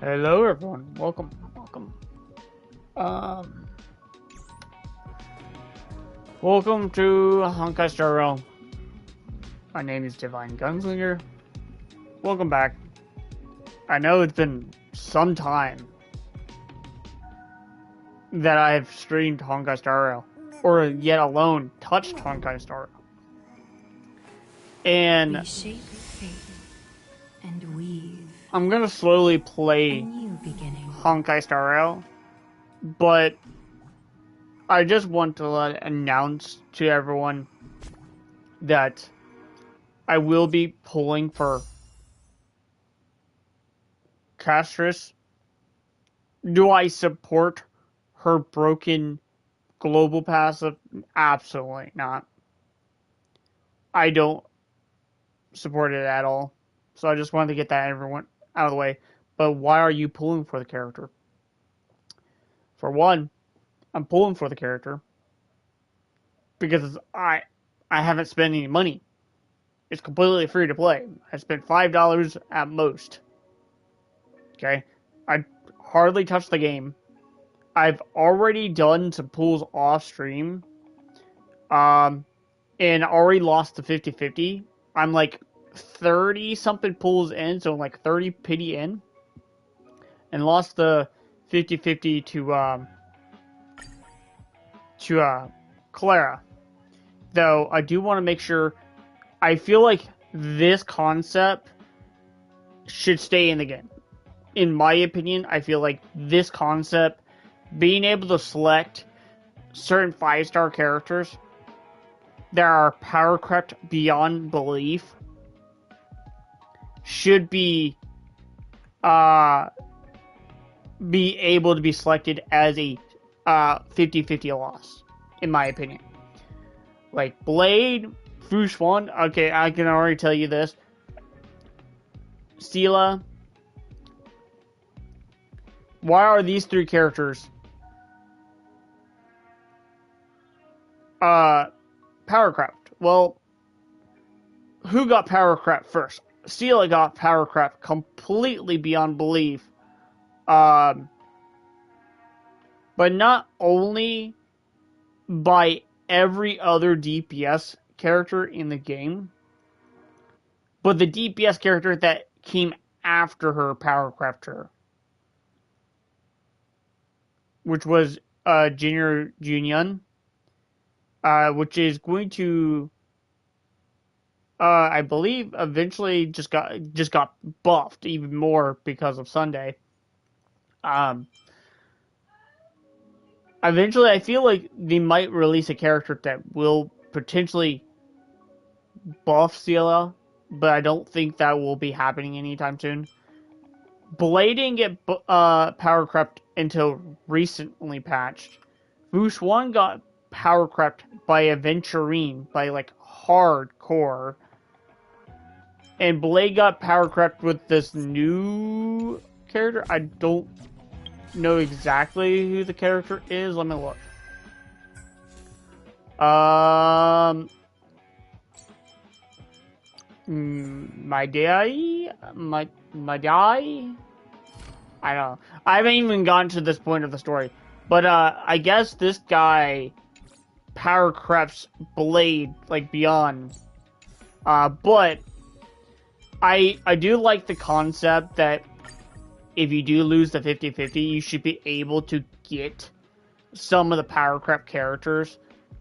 Hello everyone, welcome. Um, Welcome to Honkai Star. My name is Divine Gunslinger. Welcome back. I know it's been some time that I've streamed Honkai Star or yet alone touched Honkai Star. And we shape fate and weave I'm gonna slowly a play new beginning. Honkai Star, but I just want to announce to everyone that I will be pulling for Castris. Do I support her broken global passive? Absolutely not. I don't support it at all. So I just wanted to get that everyone out of the way. But why are you pulling for the character? For one, I'm pulling for the character because I haven't spent any money. It's completely free to play. I spent $5 at most. Okay? I hardly touched the game. I've already done some pulls off stream. And already lost the 50-50. I'm like 30 something pulls in, so I'm like 30 pity in. And lost the 50-50 to Clara. Though I do want to make sure, I feel like this concept should stay in the game. In my opinion, I feel like this concept, being able to select certain 5-star characters that are power crept beyond belief, should be able to be selected as a 50-50 loss, in my opinion. Like Blade, Fushuan, okay, I can already tell you this. Stila, why are these three characters powercraft? Well, who got powercraft first? Stila got powercraft completely beyond belief. But not only by every other DPS character in the game, but the DPS character that came after her powercraft her, which was Junior Junyun, which is going to, I believe, eventually just got buffed even more because of Sunday. Eventually, I feel like they might release a character that will potentially buff Ciela, but I don't think that will be happening anytime soon. Blade didn't get power crept until recently patched. Boost 1 got power crept by Aventurine, by like hardcore. And Blade got power crept with this new character. I don't know exactly who the character is. Let me look. My day? I don't know. I haven't even gotten to this point of the story. But I guess this guy power creps Blade like beyond. But I do like the concept that if you do lose the 50-50, you should be able to get some of the power crep characters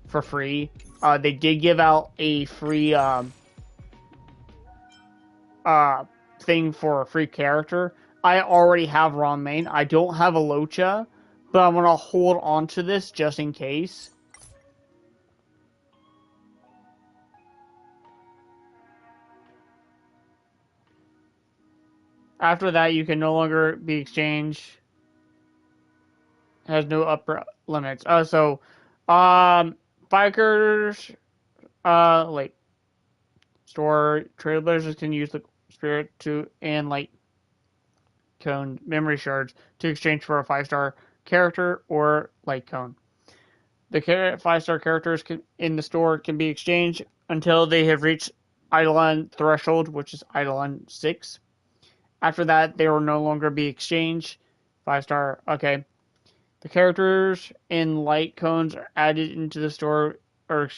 for free. They did give out a free thing for a free character. I already have Ron Main. I don't have a Locha, but I'm gonna hold on to this just in case. After that, you can no longer be exchanged. Has no upper limits. Bikers, like store trailblazers can use the spirit to and light cone memory shards to exchange for a 5-star character or light cone. The 5-star characters in the store can be exchanged until they have reached Eidolon threshold, which is Eidolon 6. After that, they will no longer be exchanged. 5-star. Okay. The characters in light cones are added into the store are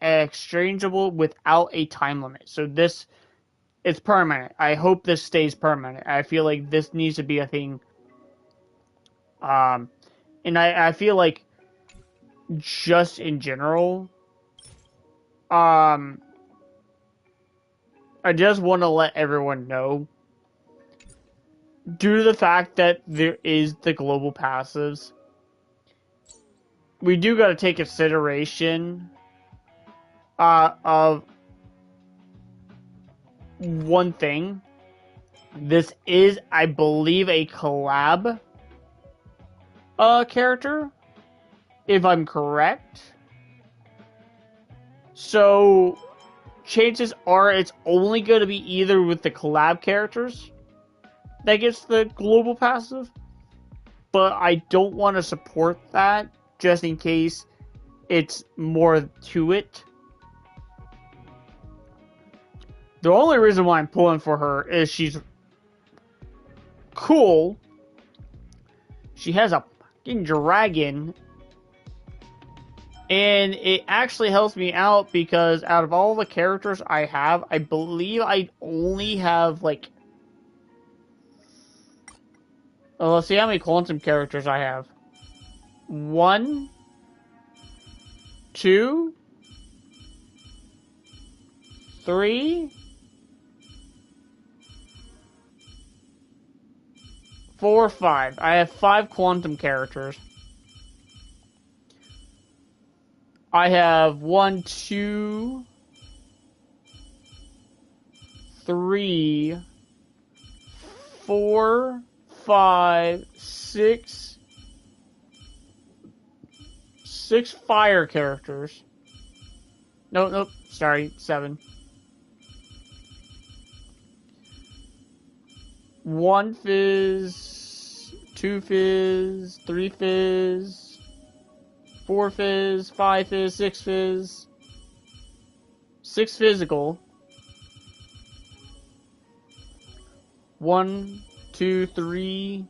exchangeable without a time limit. So this is permanent. I hope this stays permanent. I feel like this needs to be a thing. Um, and I feel like just in general, um, I just want to let everyone know, due to the fact that there is the global passives, we do got to take consideration of one thing. This is, I believe, a collab character, if I'm correct. So chances are it's only going to be either with the collab characters that gets the global passive, but I don't want to support that just in case it's more to it. The only reason why I'm pulling for her is she's cool. She has a fucking dragon. And it actually helps me out because out of all the characters I have, I believe I only have like... Oh, let's see how many quantum characters I have. 1, 2, 3, 4, 5. I have 5 quantum characters. I have 1, 2, 3, 4, 5, 6 fire characters. Nope, sorry, 7. 1 fizz, 2 fizz, 3 fizz, 4 fizz, 5 fizz, 6 fizz, 6 physical. 1, 2, 3,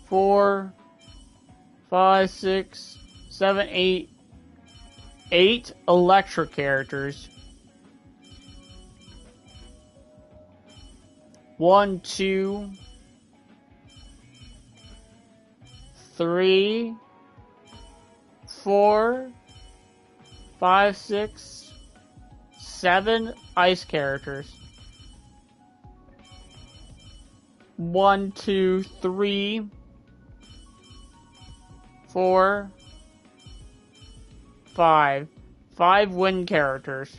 4, 5, 6, 7, 8. 8 electric characters. 1, 2, 3, 4, 5, 6, 7 ice characters. 1, 2, 3, 4, 5. 5 wind characters.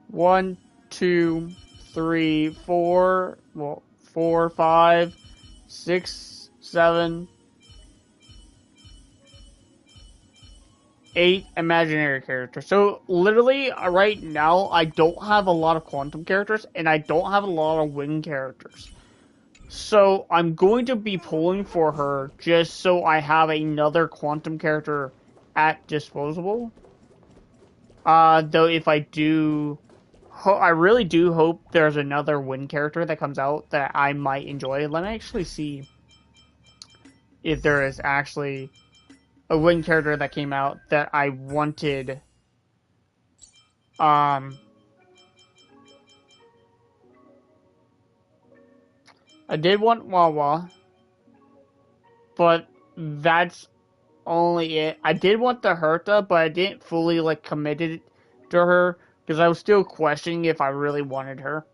One, 2, 3, 4. Well, 4, 5, 6, 7, 8 imaginary characters. So literally right now I don't have a lot of quantum characters and I don't have a lot of wind characters. So I'm going to be pulling for her just so I have another quantum character at disposable. Though if I do, I really do hope there's another wind character that comes out that I might enjoy. Let me actually see if there is actually a wind character that came out that I wanted. I did want Wawa, but that's only it. I did want the Herta, but I didn't fully like committed to her because I was still questioning if I really wanted her.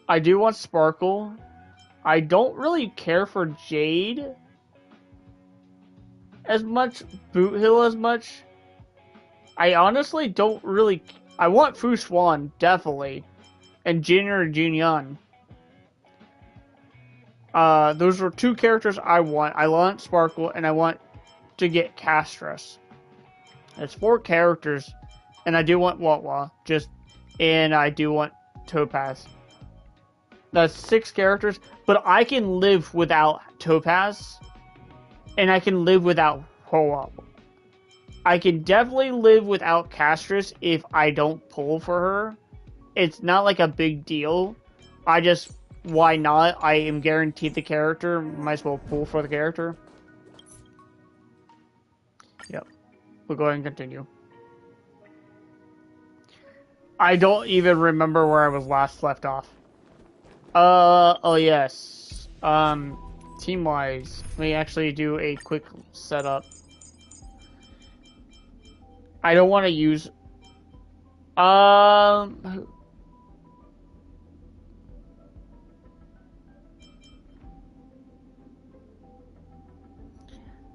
I do want Sparkle. I don't really care for Jade as much, Boot Hill as much. I honestly don't really... I want Fu Swan, definitely. And Jin or Jin those are 2 characters I want. I want Sparkle, and I want to get Castras. That's 4 characters. And I do want Wawa. And I do want Topaz. That's 6 characters, but I can live without Topaz, and I can live without Hoa. I can definitely live without Castris if I don't pull for her. It's not like a big deal. I just, why not? I am guaranteed the character. Might as well pull for the character. Yep. We'll go ahead and continue. I don't even remember where I was last left off. Oh yes. Team-wise, let me actually do a quick setup. I don't want to use...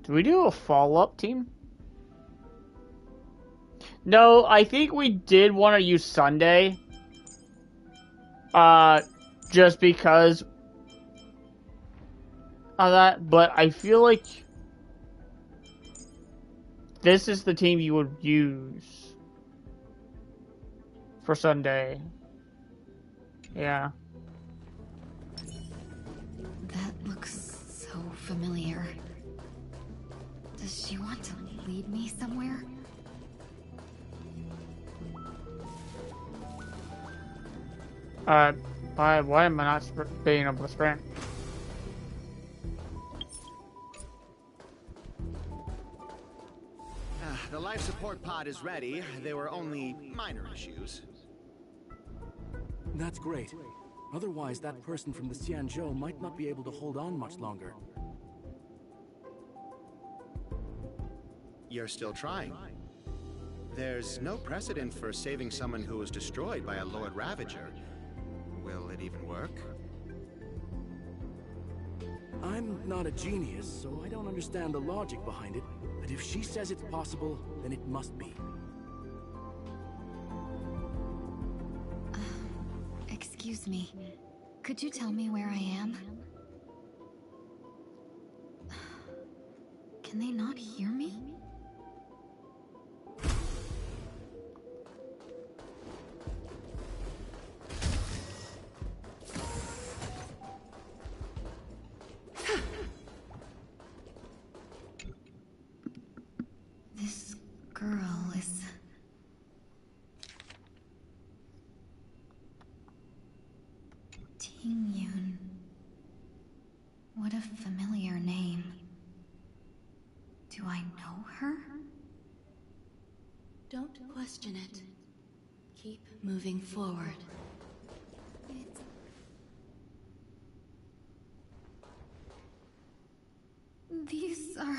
Do we do a follow-up team? No, I think we did want to use Sunday. Just because of that, but I feel like this is the team you would use for Sunday. Yeah. That looks so familiar. Does she want to lead me somewhere? Why am I not being able to sprint? The life support pod is ready. There were only minor issues. That's great. Otherwise, that person from the Xianzhou might not be able to hold on much longer. You're still trying. There's no precedent for saving someone who was destroyed by a Lord Ravager. Will it even work? I'm not a genius, so I don't understand the logic behind it. But if she says it's possible, then it must be. Excuse me. Could you tell me where I am? Can they not hear me? This girl is... Tingyun. What a familiar name. Do I know her? Don't question it. Keep moving forward. These are...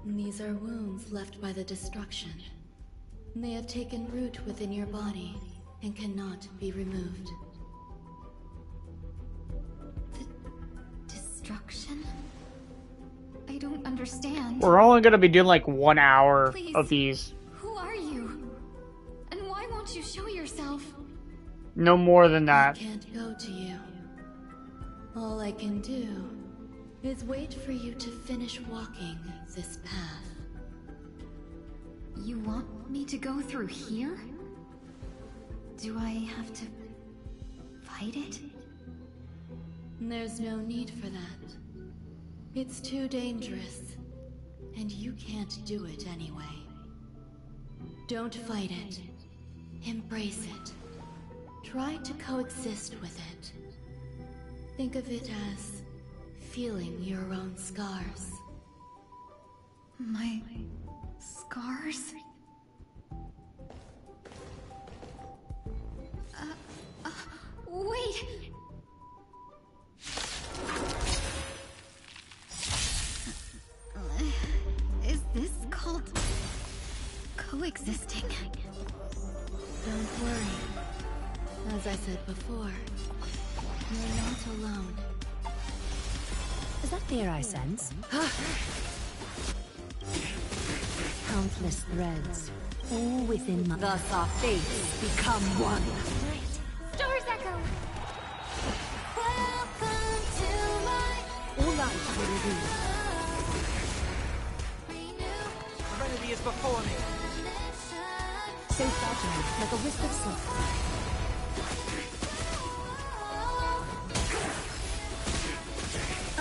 These are wounds left by the destruction. They have taken root within your body and cannot be removed. The destruction? I don't understand. We're only gonna be doing like 1 hour Please. of these. Who are you? And why won't you show yourself? No more than I that. can't go to you. All I can do is wait for you to finish walking this path. You want me to go through here? Do I have to fight it? There's no need for that. It's too dangerous, and you can't do it anyway. Don't fight it. Embrace it. Try to coexist with it. Think of it as feeling your own scars. My scars? Wait! Is this called coexisting? Don't worry. As I said before, you're not alone. Is that fear I sense? Countless threads, all within my... Thus our fates become one. Stars echo! Welcome to my... All life will reveal. Serenity is before me. So fragile, like a wisp of silk.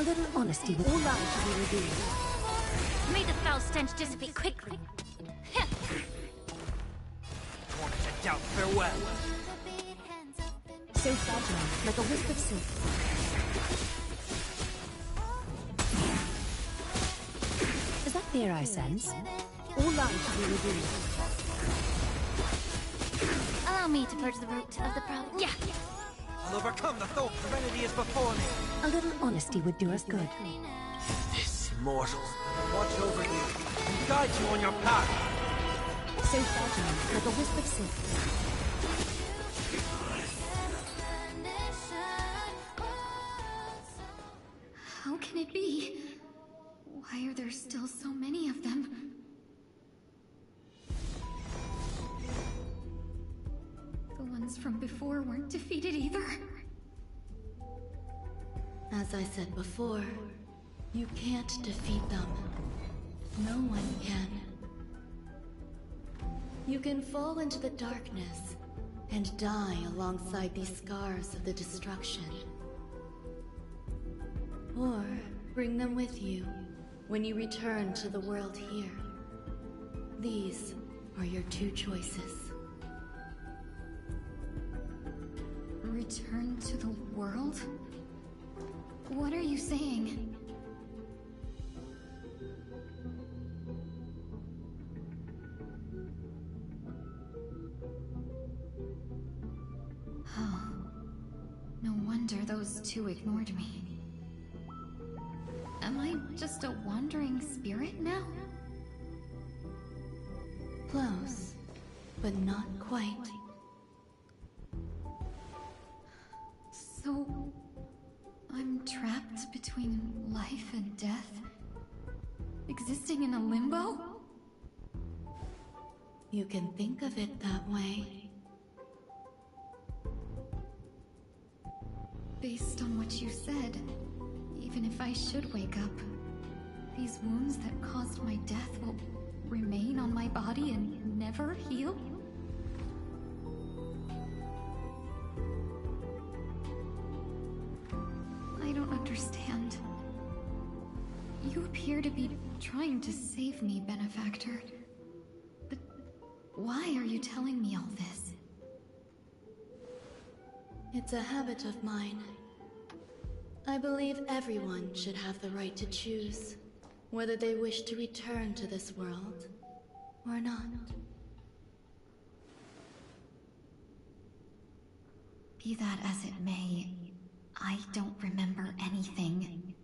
little honesty with all lies to be revealed. May the foul stench dissipate quickly. Torn to doubt farewell. So fragile, like a wisp of silk. Is that fear I sense? All lies to be revealed. Allow me to purge the root of the problem. Yeah. I'll overcome the thought serenity is before me. A little honesty would do us good. This mortal will watch over you and guide you on your path. So fragile, like a wisp of silk. How can it be? Why are there still so many of them? The ones from before weren't defeated either. As I said before, you can't defeat them. No one can. You can fall into the darkness and die alongside these scars of the destruction. Or bring them with you when you return to the world here. These are your two choices. Return to the world? What are you saying? Oh. No wonder those two ignored me. Am I just a wandering spirit now? Close, but not quite. So... I'm trapped between life and death? Existing in a limbo? You can think of it that way. Based on what you said, even if I should wake up, these wounds that caused my death will remain on my body and never heal? I don't understand. You appear to be trying to save me, Benefactor. But why are you telling me all this? It's a habit of mine. I believe everyone should have the right to choose whether they wish to return to this world or not. Be that as it may, I don't remember anything.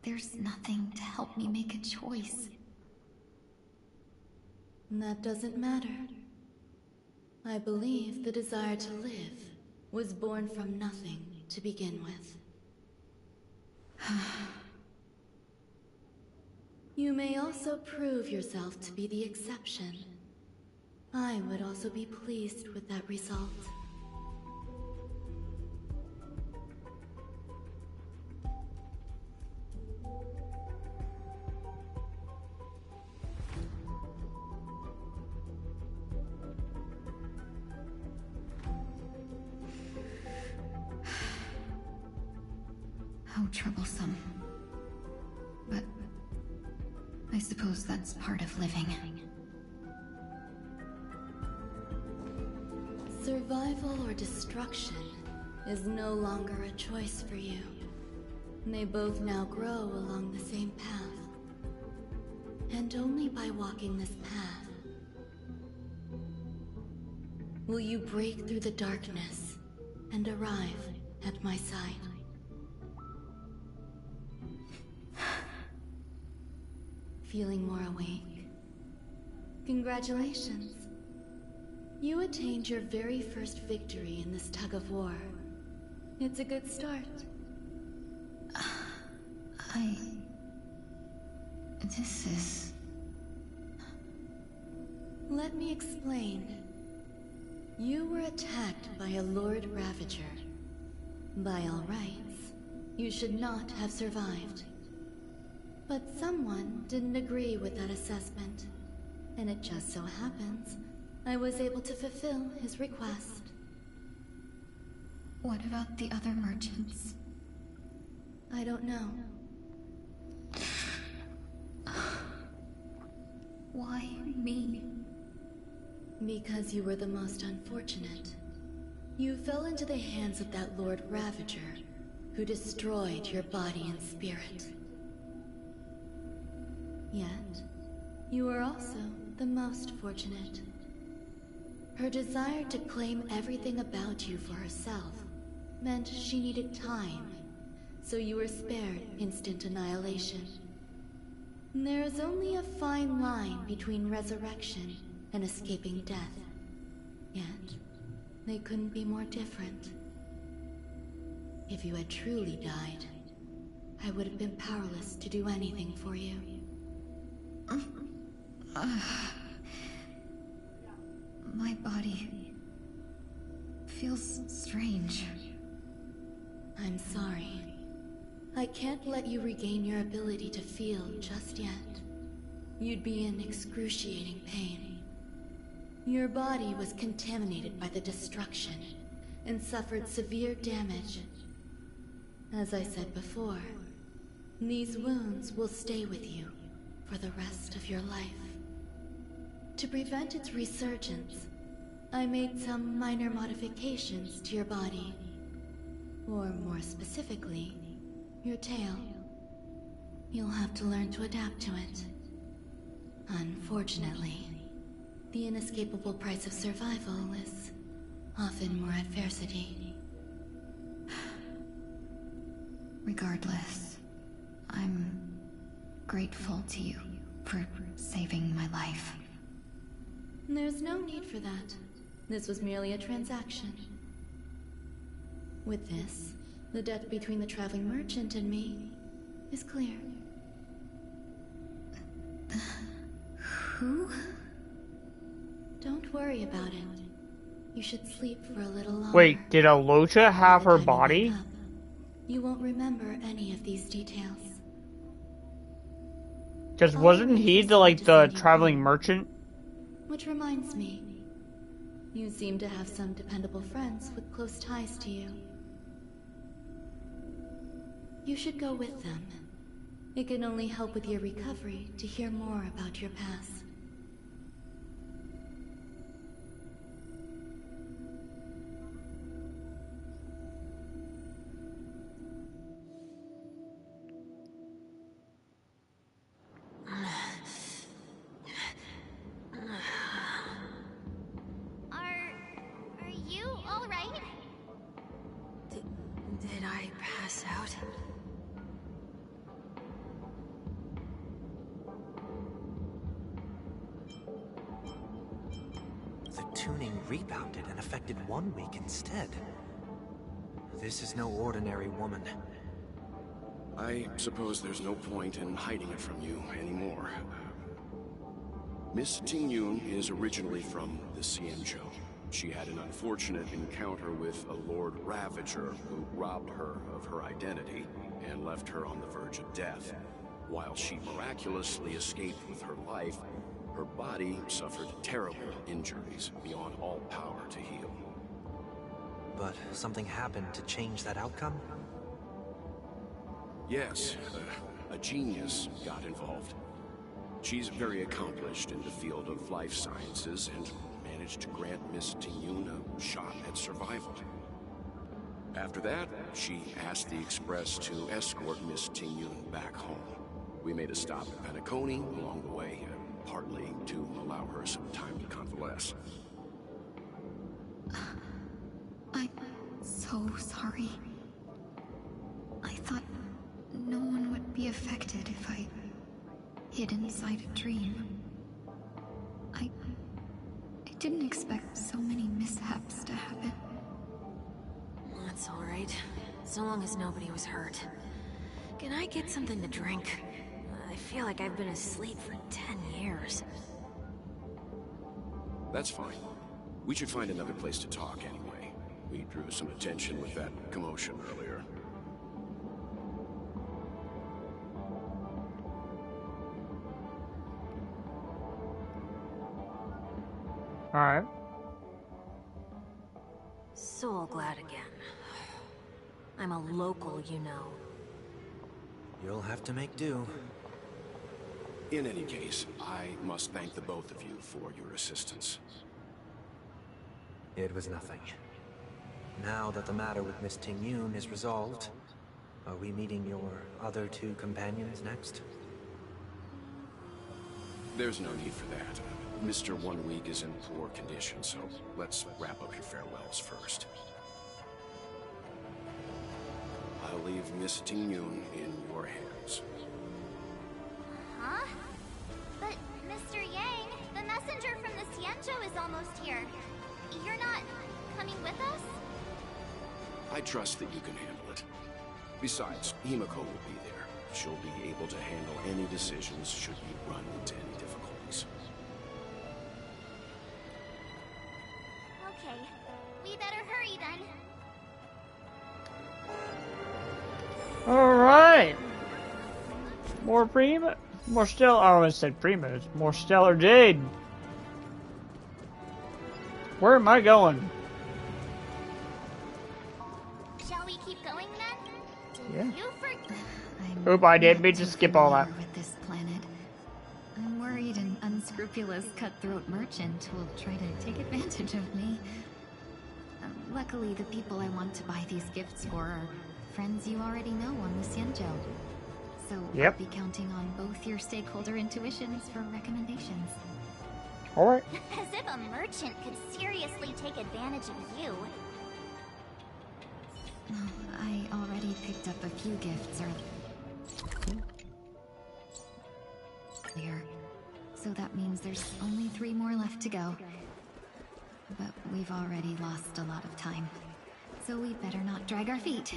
There's nothing to help me make a choice. That doesn't matter. I believe the desire to live was born from nothing to begin with. You may also prove yourself to be the exception. I would also be pleased with that result. How troublesome. But I suppose that's part of living. Survival or destruction is no longer a choice for you. They both now grow along the same path. And only by walking this path will you break through the darkness and arrive at my side. Feeling more awake? Congratulations. You attained your very first victory in this tug of war. It's a good start. This is... Let me explain. You were attacked by a Lord Ravager. By all rights, you should not have survived. But someone didn't agree with that assessment, and it just so happens I was able to fulfill his request. What about the other merchants? I don't know. Why me? Because you were the most unfortunate. You fell into the hands of that Lord Ravager, who destroyed your body and spirit. Yet, you were also the most fortunate. Her desire to claim everything about you for herself meant she needed time, so you were spared instant annihilation. There is only a fine line between resurrection and escaping death. Yet, they couldn't be more different. If you had truly died, I would have been powerless to do anything for you. My body feels strange. I'm sorry. I can't let you regain your ability to feel just yet. You'd be in excruciating pain. Your body was contaminated by the destruction and suffered severe damage. As I said before, these wounds will stay with you for the rest of your life. To prevent its resurgence, I made some minor modifications to your body. Or more specifically, your tail. You'll have to learn to adapt to it. Unfortunately, the inescapable price of survival is often more adversity. Regardless, I'm grateful to you for saving my life. There's no need for that. This was merely a transaction. With this, the debt between the traveling merchant and me is clear. Who? Don't worry about it. You should sleep for a little longer. Wait, did Alocha have By her the time you body? wake up, you won't remember any of these details. Because I'll wasn't arrange he for the, like, someone to the send you traveling home. merchant? Which reminds me, you seem to have some dependable friends with close ties to you. You should go with them. It can only help with your recovery to hear more about your past. Are you all right? Did I pass out? The tuning rebounded and affected 1 week instead. This is no ordinary woman. I suppose there's no point in hiding it from you anymore. Miss Ting-Yun is originally from the Xianzhou. She had an unfortunate encounter with a Lord Ravager who robbed her of her identity and left her on the verge of death. While she miraculously escaped with her life, her body suffered terrible injuries beyond all power to heal. But something happened to change that outcome? Yes, a genius got involved. She's very accomplished in the field of life sciences and managed to grant Miss Ting-Yun a shot at survival. After that, she asked the Express to escort Miss Ting-Yun back home. We made a stop at Penacony along the way, partly to allow her some time to convalesce. I'm so sorry. I thought no one would be affected if I hid inside a dream. I didn't expect so many mishaps to happen. That's all right. So long as nobody was hurt. Can I get something to drink? I feel like I've been asleep for 10 years. That's fine. We should find another place to talk anyway. We drew some attention with that commotion earlier. Alright. So glad again. I'm a local, you know. You'll have to make do. In any case, I must thank the both of you for your assistance. It was nothing. Now that the matter with Miss Ting-Yun is resolved, are we meeting your other two companions next? There's no need for that. Mr. 1 Week is in poor condition, so let's wrap up your farewells first. I'll leave Miss Ting-Yun in your hands. Huh? But, Mr. Yang, the messenger from the Xianzhou is almost here. You're not coming with us? I trust that you can handle it. Besides, Himiko will be there. She'll be able to handle any decisions should you run into any difficulties. Okay, we better hurry then. Alright. More Prima. More Stellar. Oh, I almost said Prima. It's more Stellar Jade. Where am I going? Shall we keep going then? Yeah. You Oop, I didn't mean to skip all that. With this planet, I'm worried an unscrupulous cutthroat merchant will try to take advantage of me. Luckily, the people I want to buy these gifts for are friends you already know on the Xianzhou. So Yep. I'll be counting on both your stakeholder intuitions for recommendations. Alright. As if a merchant could seriously take advantage of you. I already picked up a few gifts earlier, so that means there's only 3 more left to go. But we've already lost a lot of time, so we better not drag our feet.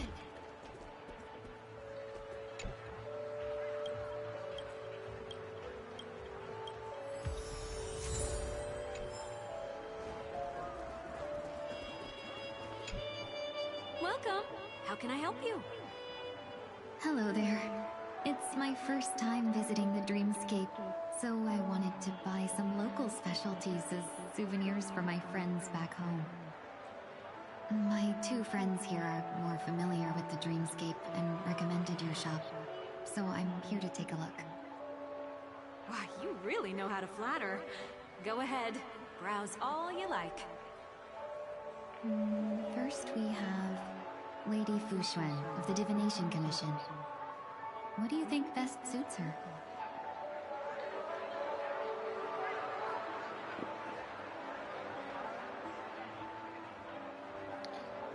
Welcome. How can I help you? Hello there. It's my first time visiting the Dreamscape, so I wanted to buy some local specialties as souvenirs for my friends back home. My 2 friends here are more familiar with the Dreamscape and recommended your shop, so I'm here to take a look. Wow, you really know how to flatter. Go ahead, browse all you like. First we have Lady Fu Xuan of the Divination Commission. What do you think best suits her?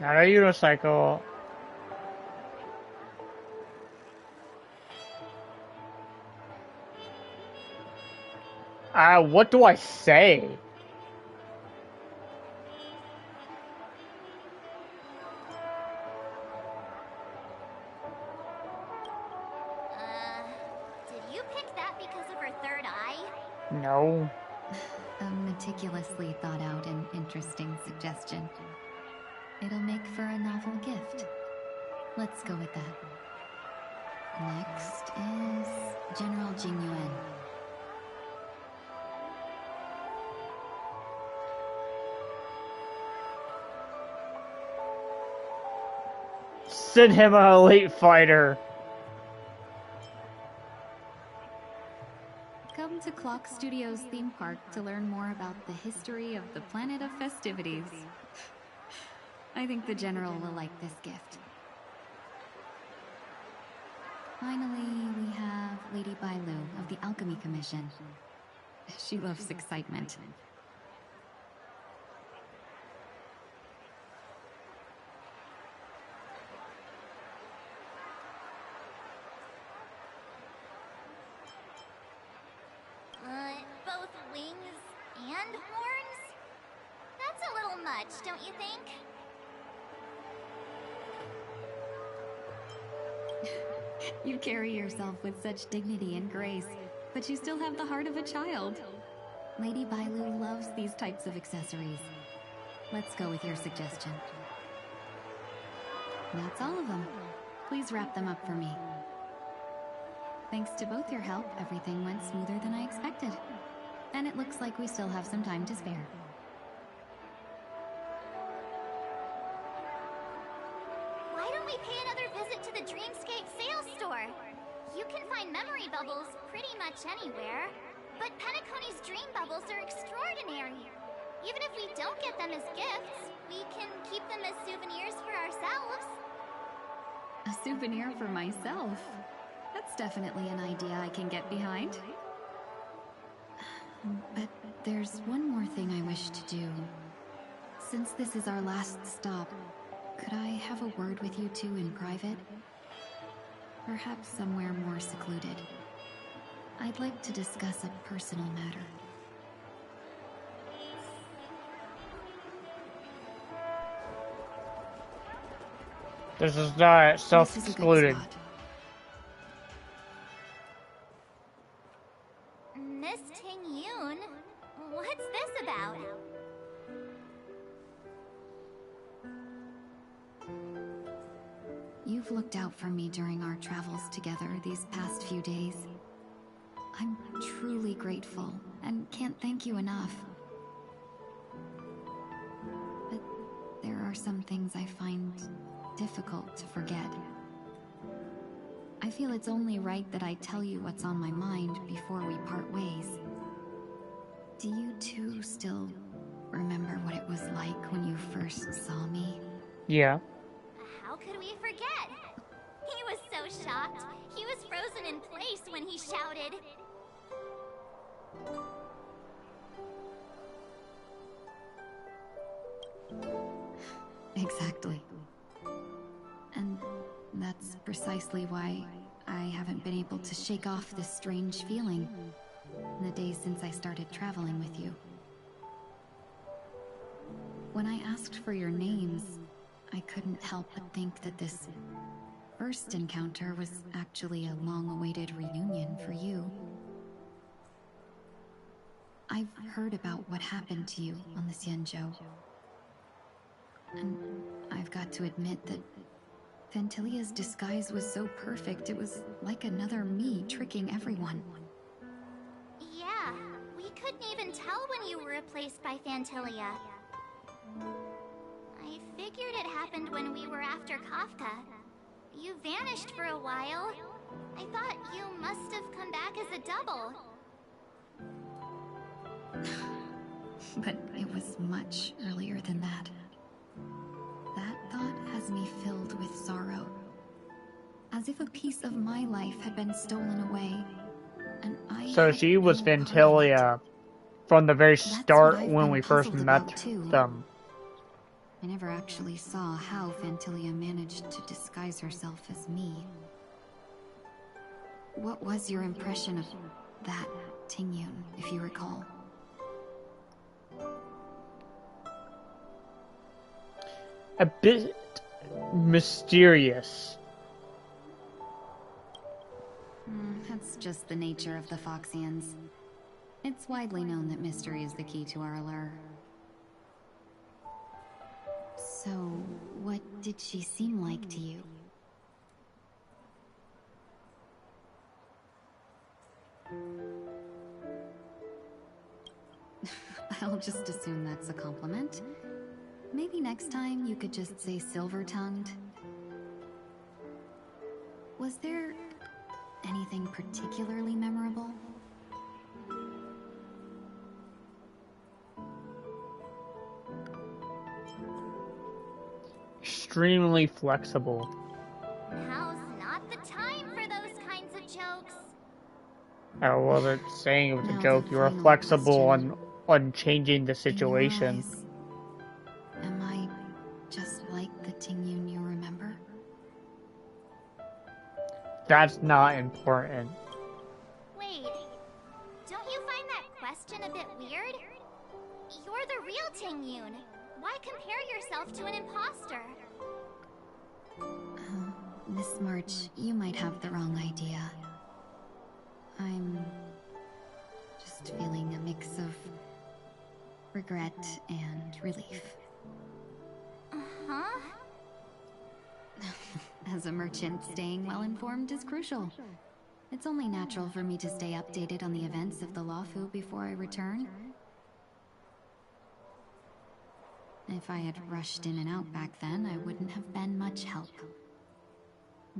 Not a unicycle. What do I say? Did you pick that because of her third eye? No. A meticulously thought out and interesting suggestion. It'll make for a novel gift. Let's go with that. Next is General Jing Yuan. Send him an elite fighter. Come to Clock Studios theme park to learn more about the history of the planet of festivities. I think the General will like this gift. Finally, we have Lady Bailu of the Alchemy Commission. She loves excitement. Both wings and horns? That's a little much, don't you think? You carry yourself with such dignity and grace, but you still have the heart of a child. Lady Bailu loves these types of accessories. Let's go with your suggestion. That's all of them. Please wrap them up for me. Thanks to both your help, everything went smoother than I expected. And it looks like we still have some time to spare. Why don't we pay another visit to the Dreamscape sales store? bubbles pretty much anywhere, but Penacony's dream bubbles are extraordinary. Even if we don't get them as gifts, we can keep them as souvenirs for ourselves. A souvenir for myself? That's definitely an idea I can get behind. But there's one more thing I wish to do. Since this is our last stop, could I have a word with you two in private? Perhaps somewhere more secluded. I'd like to discuss a personal matter. This is not This is a good self-excluded. spot. Miss Ting-Yun, what's this about? You've looked out for me during our travels together these past few days. I'm truly grateful and can't thank you enough. But there are some things I find difficult to forget. I feel it's only right that I tell you what's on my mind before we part ways. Do you two still remember what it was like when you first saw me? Yeah. How could we forget? He was so shocked. He was frozen in place when he shouted. Exactly. And that's precisely why I haven't been able to shake off this strange feeling in the days since I started traveling with you. When I asked for your names, I couldn't help but think that this first encounter was actually a long-awaited reunion for you. I've heard about what happened to you on the Xianzhou. And I've got to admit that Fantilia's disguise was so perfect, it was like another me tricking everyone. Yeah, we couldn't even tell when you were replaced by Fantilia. I figured it happened when we were after Kafka. You vanished for a while. I thought you must have come back as a double. But it was much earlier than that. That thought has me filled with sorrow. As if a piece of my life had been stolen away, and I So had she was no part in it. Fantilia from the very That's what start I've when been we first puzzled met about, too. them. I never actually saw how Fantilia managed to disguise herself as me. What was your impression of that Ting-Yun, if you recall? A bit mysterious. That's just the nature of the Foxians. It's widely known that mystery is the key to our allure. So, what did she seem like to you? I'll just assume that's a compliment. Maybe next time you could just say silver-tongued. Was there anything particularly memorable? Extremely flexible. Now's not the time for those kinds of jokes. I wasn't saying it was a Now joke. the You were final flexible question. on changing the In your situation. eyes, am I just like the Ting-Yun you remember? That's not important. Wait, don't you find that question a bit weird? You're the real Ting-Yun. Why compare yourself to an imposter? Miss March, you might have the wrong idea. I'm just feeling a mix of regret and relief. Huh? As a merchant, staying well-informed is crucial. It's only natural for me to stay updated on the events of the Luofu before I return. If I had rushed in and out back then, I wouldn't have been much help.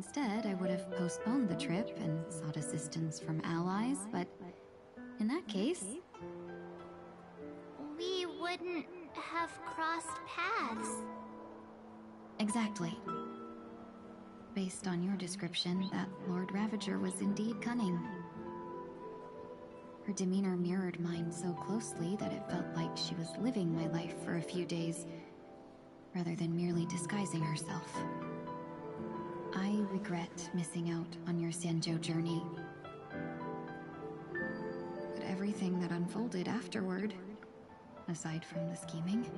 Instead, I would have postponed the trip and sought assistance from allies, but in that case... we wouldn't have crossed paths. Exactly. Based on your description, that Lord Ravager was indeed cunning. Her demeanor mirrored mine so closely that it felt like she was living my life for a few days, rather than merely disguising herself. I regret missing out on your Sanjo journey. But everything that unfolded afterward, aside from the scheming,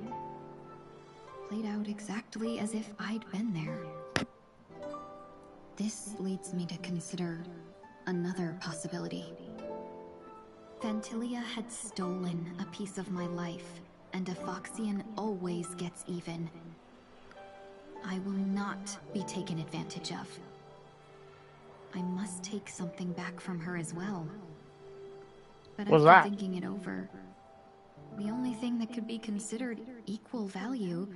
played out exactly as if I'd been there. This leads me to consider another possibility. Phantilia had stolen a piece of my life, and a Foxian always gets even. I will not be taken advantage of. I must take something back from her as well. But What's after that? thinking it over, the only thing that could be considered equal value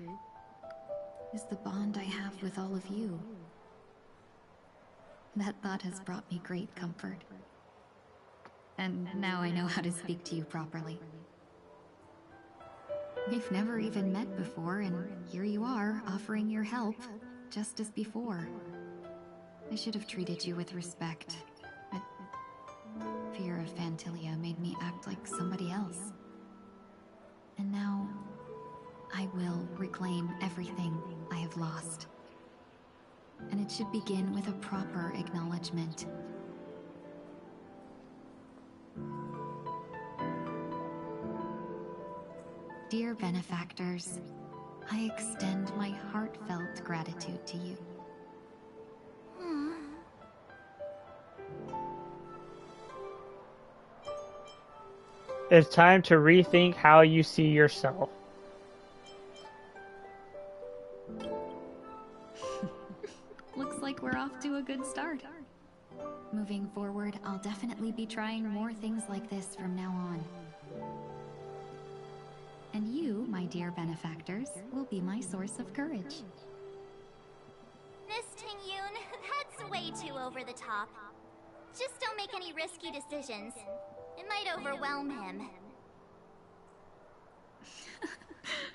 is the bond I have with all of you. That thought has brought me great comfort. And now I know how to speak to you properly. We've never even met before, and here you are, offering your help, just as before. I should have treated you with respect, but fear of Phantilia made me act like somebody else. And now, I will reclaim everything I have lost. And it should begin with a proper acknowledgement. Dear benefactors, I extend my heartfelt gratitude to you. It's time to rethink how you see yourself. Looks like we're off to a good start. Moving forward, I'll definitely be trying more things like this from now on. And you, my dear benefactors, will be my source of courage. Miss Ting-Yoon, that's way too over the top. Just don't make any risky decisions. It might overwhelm him.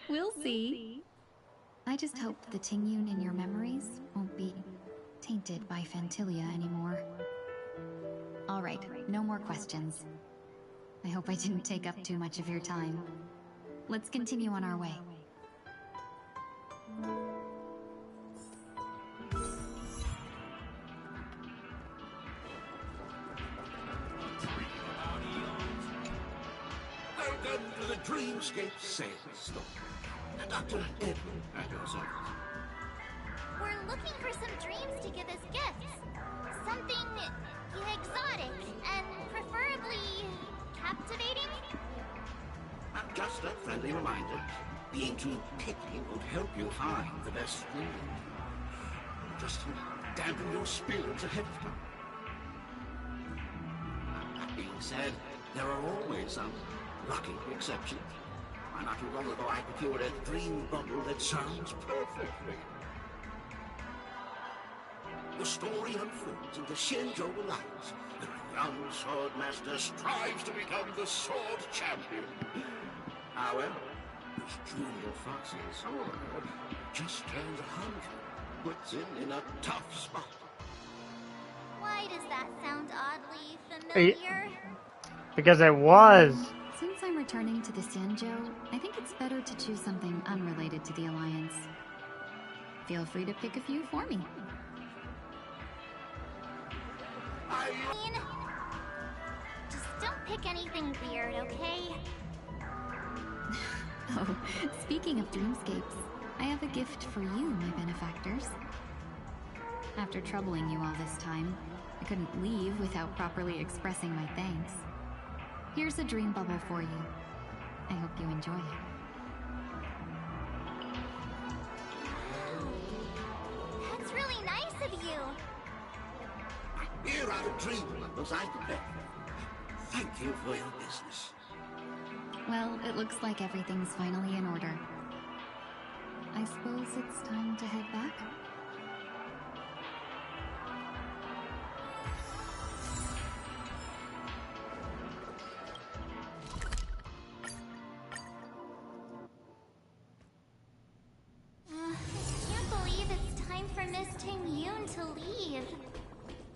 We'll see. I just hope the Ting-Yoon in your memories won't be tainted by Phantilia anymore. Alright, no more questions. I hope I didn't take up too much of your time. Let's continue on our way. Welcome to the Dreamscape Sales Store. Dr. Edwin at your service. We're looking for some dreams to give as gifts. Something exotic and preferably captivating. Just a friendly reminder. Being too picky won't help you find the best dream. Just dampen your spirits ahead of time. That being said, there are always some lucky exceptions. Not too long ago, I procured a dream bubble that sounds perfectly. The story unfolds in the Shenzhou Alliance. The young sword master strives to become the sword champion. However, this junior foxy sword just turned 100, puts him in a tough spot. Why does that sound oddly familiar? Because it was. Since I'm returning to the Sanjo, I think it's better to choose something unrelated to the Alliance. Feel free to pick a few for me. I mean, just don't pick anything weird, okay? Oh, speaking of dreamscapes, I have a gift for you, my benefactors. After troubling you all this time, I couldn't leave without properly expressing my thanks. Here's a dream bubble for you. I hope you enjoy it. That's really nice of you. Here are the dream bubbles I prepared. Thank you for your business. Well, it looks like everything's finally in order. I suppose it's time to head back? to leave.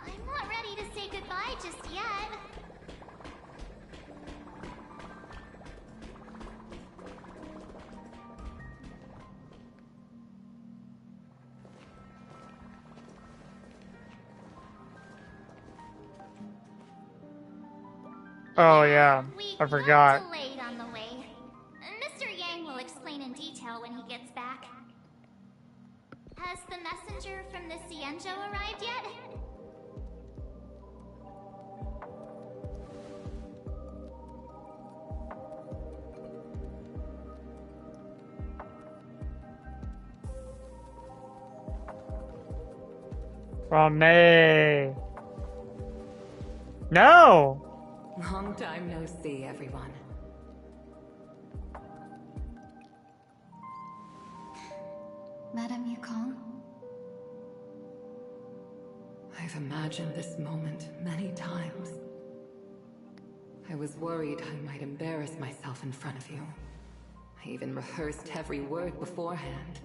I'm not ready to say goodbye just yet. Oh yeah, I forgot. Delayed on the way. Mr. Yang will explain in detail when he gets back. Has the messenger from the Cienjo arrived yet? From May. No! Long time no see, everyone. Madame Yukong? I've imagined this moment many times. I was worried I might embarrass myself in front of you. I even rehearsed every word beforehand.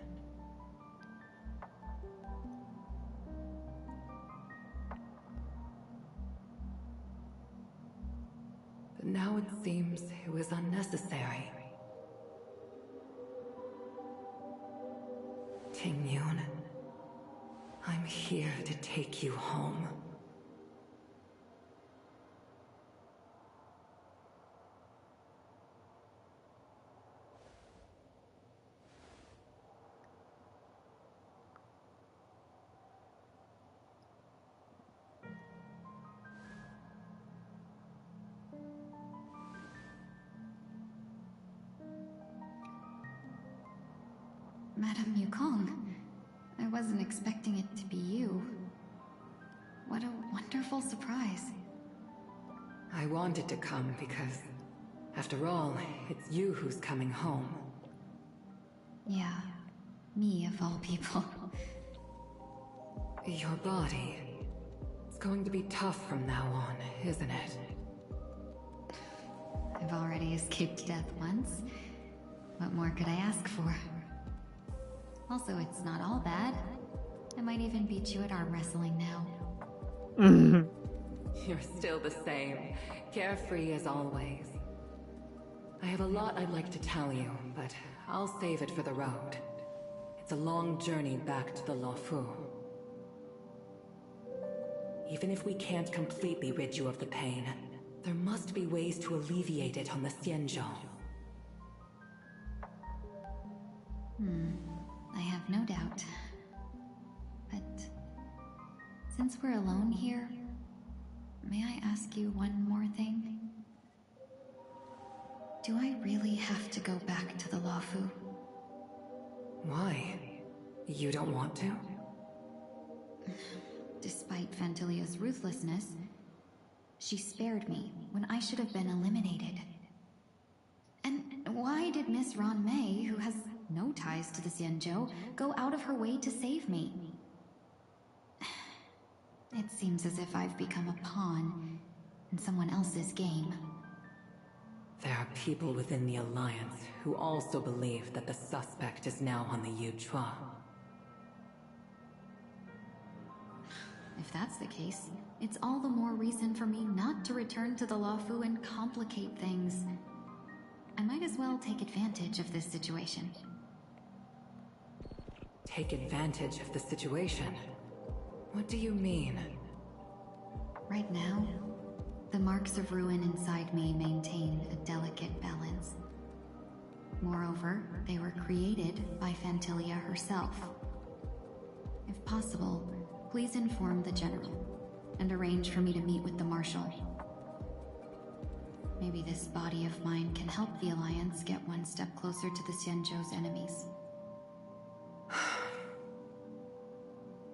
But now it seems it was unnecessary. Ting-Yun, I'm here to take you home. Madame Yukong, I wasn't expecting it to be you. What a wonderful surprise. I wanted to come because, after all, it's you who's coming home. Yeah, me of all people. Your body. It's going to be tough from now on, isn't it? I've already escaped death once. What more could I ask for? Also, it's not all bad. I might even beat you at arm wrestling now. You're still the same, carefree as always. I have a lot I'd like to tell you, but I'll save it for the road. It's a long journey back to the Luofu. Even if we can't completely rid you of the pain, there must be ways to alleviate it on the Xianzhou. I have no doubt. But since we're alone here, may I ask you one more thing? Do I really have to go back to the Luofu? Why? You don't want to? Despite Fantilia's ruthlessness, she spared me when I should have been eliminated. And why did Miss Ron Mei, who has no ties to the Xianzhou, go out of her way to save me? It seems as if I've become a pawn in someone else's game. There are people within the Alliance who also believe that the suspect is now on the Yuchua. If that's the case, it's all the more reason for me not to return to the Luofu and complicate things. I might as well take advantage of this situation. Take advantage of the situation? What do you mean? Right now, the marks of ruin inside me maintain a delicate balance. Moreover, they were created by Fantilia herself. If possible, please inform the General and arrange for me to meet with the Marshal. Maybe this body of mine can help the Alliance get one step closer to the Xianzhou's enemies.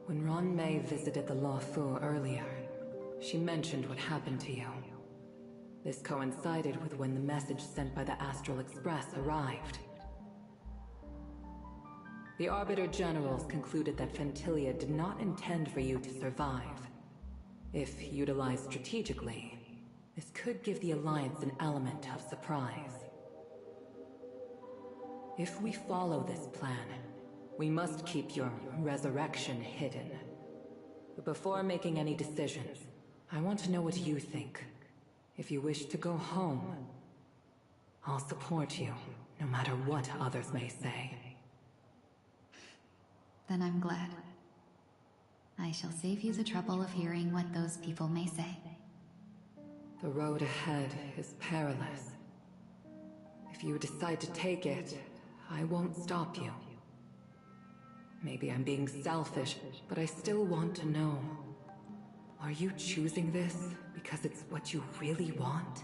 When Ron Mei visited the Luofu earlier, she mentioned what happened to you. This coincided with when the message sent by the Astral Express arrived. The Arbiter Generals concluded that Fantilia did not intend for you to survive. If utilized strategically, this could give the Alliance an element of surprise. If we follow this plan, we must keep your resurrection hidden. But before making any decisions, I want to know what you think. If you wish to go home, I'll support you, no matter what others may say. Then I'm glad. I shall save you the trouble of hearing what those people may say. The road ahead is perilous. If you decide to take it, I won't stop you. Maybe I'm being selfish, but I still want to know. Are you choosing this because it's what you really want?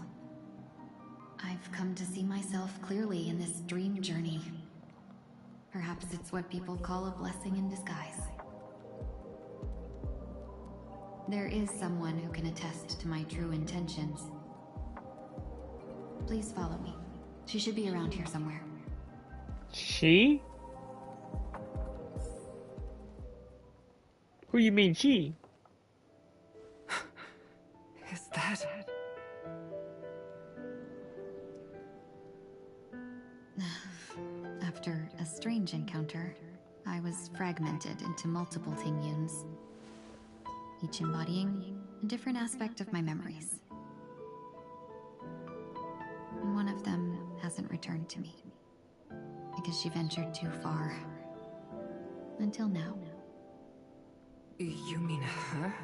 I've come to see myself clearly in this dream journey. Perhaps it's what people call a blessing in disguise. There is someone who can attest to my true intentions. Please follow me. She should be around here somewhere. She? Who you mean she? Is that... After a strange encounter, I was fragmented into multiple Tingyuns, each embodying a different aspect of my memories. And one of them hasn't returned to me, because she ventured too far. Until now. You mean her?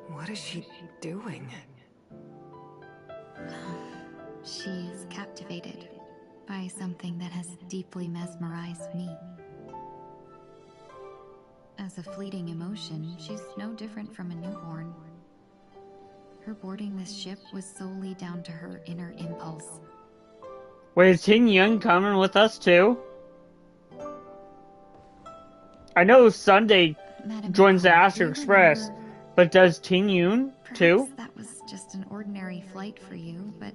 What is she doing? She's captivated by something that has deeply mesmerized me. As a fleeting emotion, she's no different from a newborn. Her boarding this ship was solely down to her inner impulse. Wait, is Ting Yun coming with us too? I know Sunday Madam joins the Nicole, Astro do you Express, remember? but does Ting Yun too? Perhaps that was just an ordinary flight for you, but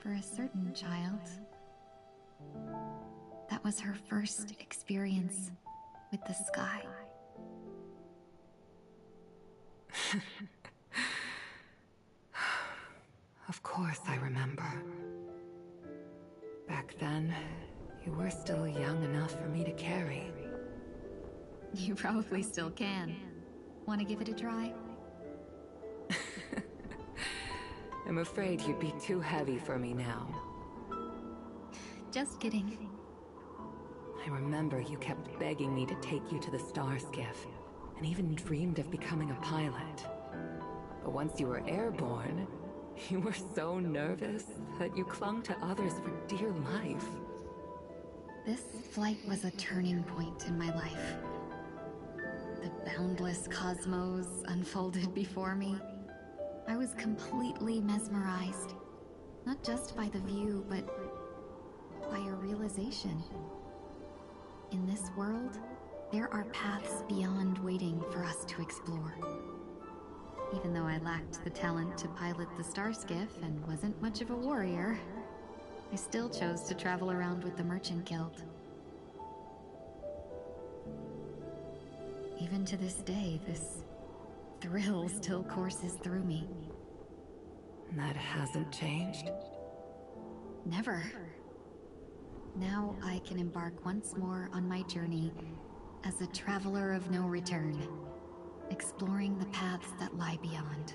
for a certain child, that was her first experience with the sky. Of course I remember. Back then, you were still young enough for me to carry. You probably still can. Want to give it a try? I'm afraid you'd be too heavy for me now. Just kidding. I remember you kept begging me to take you to the Star Skiff, and even dreamed of becoming a pilot. But once you were airborne, you were so nervous that you clung to others for dear life. This flight was a turning point in my life. The boundless cosmos unfolded before me. I was completely mesmerized, not just by the view, but by a realization. In this world, there are paths beyond waiting for us to explore. Even though I lacked the talent to pilot the Star Skiff and wasn't much of a warrior, I still chose to travel around with the Merchant Guild. Even to this day, this thrill still courses through me. That hasn't changed? Never. Now I can embark once more on my journey as a traveler of no return, exploring the paths that lie beyond.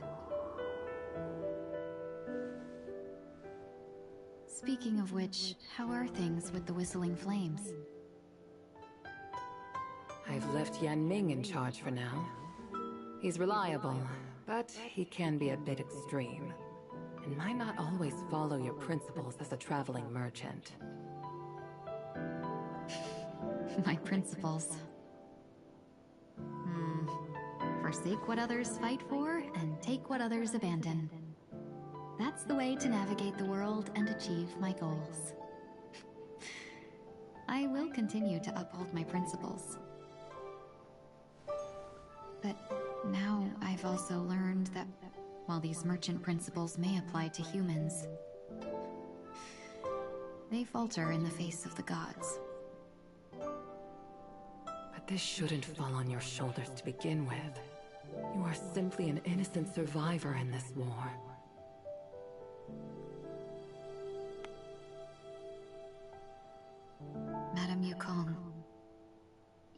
Speaking of which, how are things with the Whistling Flames? I've left Yan Ming in charge for now. He's reliable, but he can be a bit extreme, and might not always follow your principles as a traveling merchant. My principles. Forsake what others fight for, and take what others abandon. That's the way to navigate the world and achieve my goals. I will continue to uphold my principles. But now I've also learned that while these merchant principles may apply to humans, they falter in the face of the gods. But this shouldn't fall on your shoulders to begin with. You are simply an innocent survivor in this war. Madame Yukong,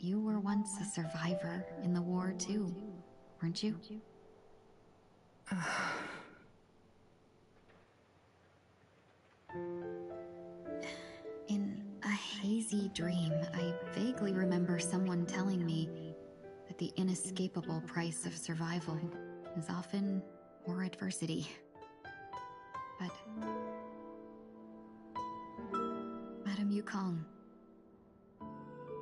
you were once a survivor in the war too, weren't you? In a hazy dream, I vaguely remember someone telling me that the inescapable price of survival is often more adversity. But Madame Yukong,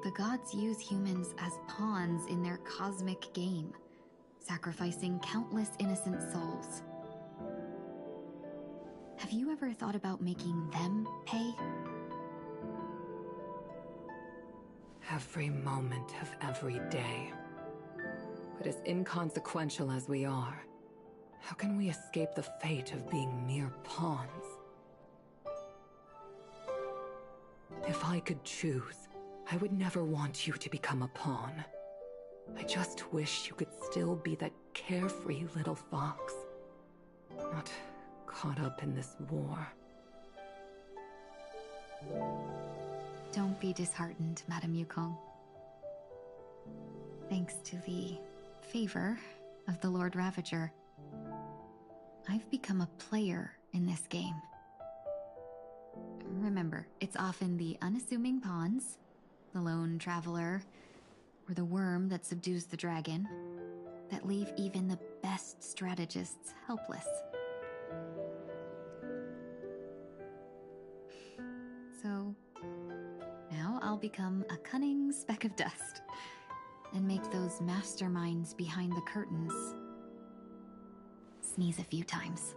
the gods use humans as pawns in their cosmic game, sacrificing countless innocent souls. Have you ever thought about making them pay? Every moment of every day. But as inconsequential as we are, how can we escape the fate of being mere pawns? If I could choose, I would never want you to become a pawn. I just wish you could still be that carefree little fox. Not caught up in this war. Don't be disheartened, Madame Yukong. Thanks to the favor of the Lord Ravager, I've become a player in this game. Remember, it's often the unassuming pawns, the lone traveler, or the worm that subdues the dragon, that leave even the best strategists helpless. So, now I'll become a cunning speck of dust, and make those masterminds behind the curtains sneeze a few times.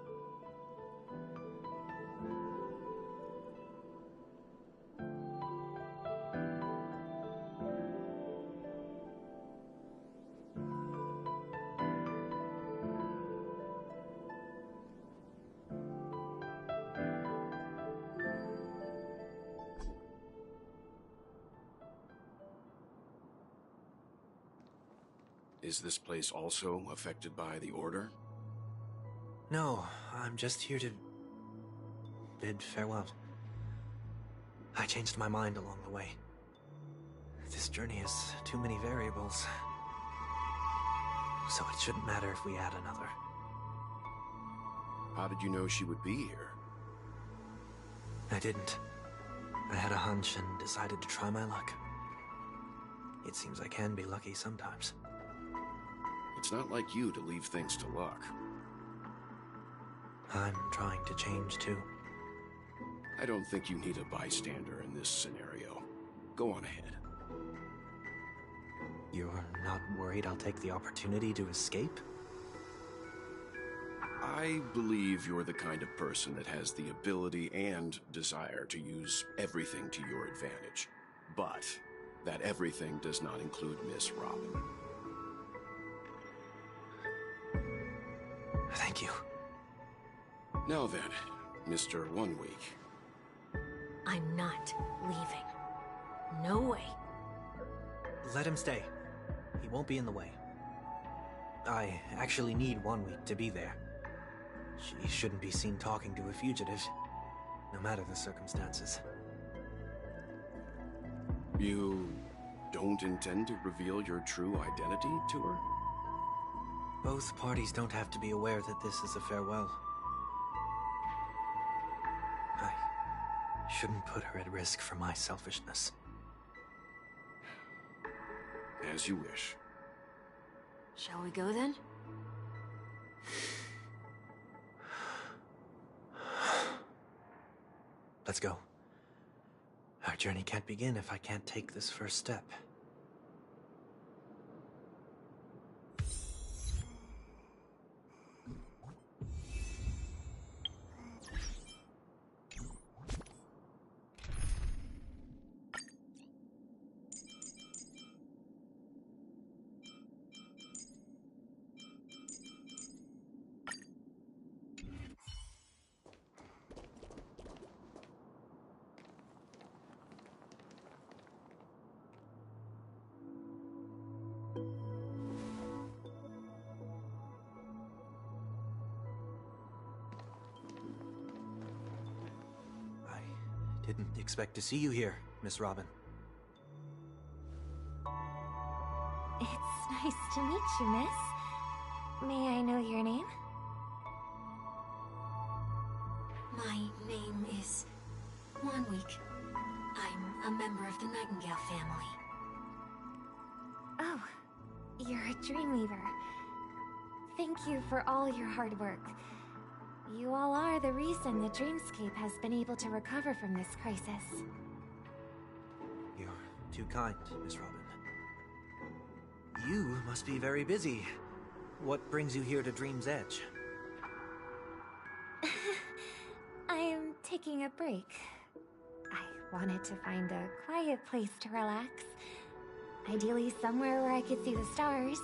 Is this place also affected by the Order? No, I'm just here to bid farewell. I changed my mind along the way. This journey has too many variables. So it shouldn't matter if we add another. How did you know she would be here? I didn't. I had a hunch and decided to try my luck. It seems I can be lucky sometimes. It's not like you to leave things to luck. I'm trying to change too. I don't think you need a bystander in this scenario. Go on ahead. You're not worried I'll take the opportunity to escape? I believe you're the kind of person that has the ability and desire to use everything to your advantage. But that everything does not include Miss Robin. Thank you. Now then, Mr. 1 Week. I'm not leaving. No way. Let him stay. He won't be in the way. I actually need 1 week to be there. She shouldn't be seen talking to a fugitive, no matter the circumstances. You don't intend to reveal your true identity to her? Both parties don't have to be aware that this is a farewell. I shouldn't put her at risk for my selfishness. As you wish. Shall we go then? Let's go. Our journey can't begin if I can't take this first step. Didn't expect to see you here, Miss Robin. to meet you, miss. May I know your name? My name is Wanweek. I'm a member of the Nightingale family. Oh, you're a Dreamweaver. Thank you for all your hard work. You all are the reason the Dreamscape has been able to recover from this crisis. You're too kind, Miss Robin. You must be very busy. What brings you here to Dream's Edge? I'm taking a break. I wanted to find a quiet place to relax. Ideally somewhere where I could see the stars.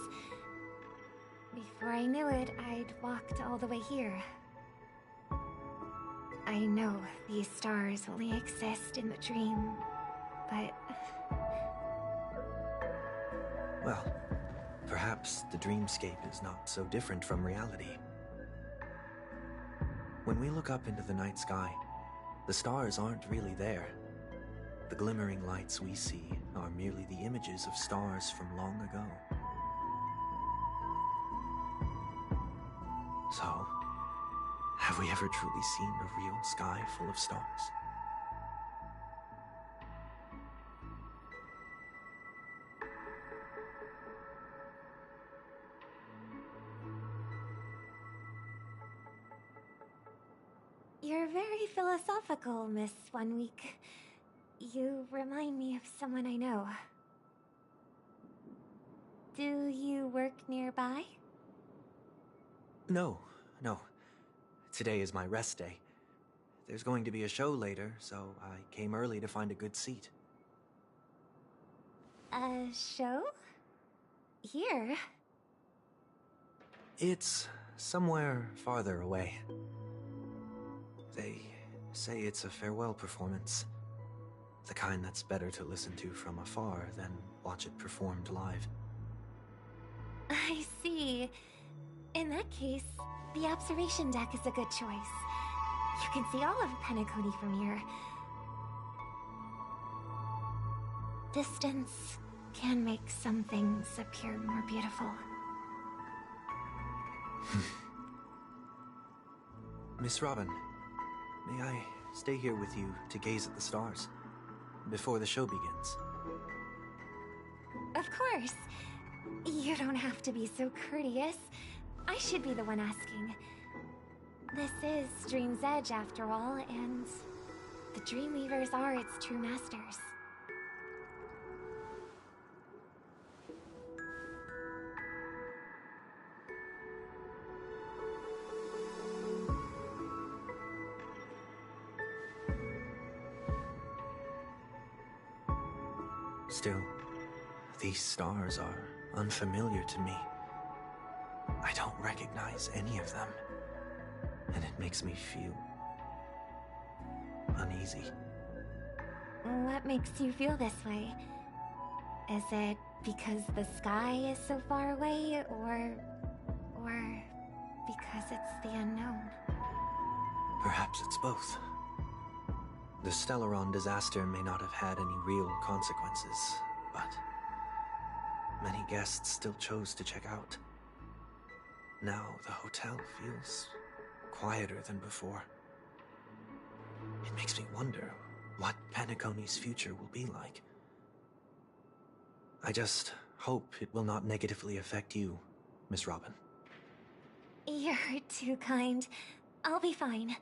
Before I knew it, I'd walked all the way here. I know these stars only exist in the dream, but... Well, perhaps the dreamscape is not so different from reality. When we look up into the night sky, the stars aren't really there. The glimmering lights we see are merely the images of stars from long ago. So, have we ever truly seen a real sky full of stars? You're very philosophical, Miss Wanweek. You remind me of someone I know. Do you work nearby? No. Today is my rest day. There's going to be a show later, so I came early to find a good seat. A show? Here? It's somewhere farther away. They say it's a farewell performance. The kind that's better to listen to from afar than watch it performed live. I see. In that case, the observation deck is a good choice. You can see all of Penacony from here. Distance can make some things appear more beautiful. Miss Robin, may I stay here with you to gaze at the stars before the show begins? Of course. You don't have to be so courteous. I should be the one asking. This is Dream's Edge, after all, and the Dreamweavers are its true masters. Still, these stars are unfamiliar to me. I don't recognize any of them, and it makes me feel uneasy. What makes you feel this way? Is it because the sky is so far away, or because it's the unknown? Perhaps it's both. The Stellaron disaster may not have had any real consequences, but many guests still chose to check out. Now the hotel feels quieter than before. It makes me wonder what Penacony's future will be like. I just hope it will not negatively affect you, Miss Robin. You're too kind. I'll be fine.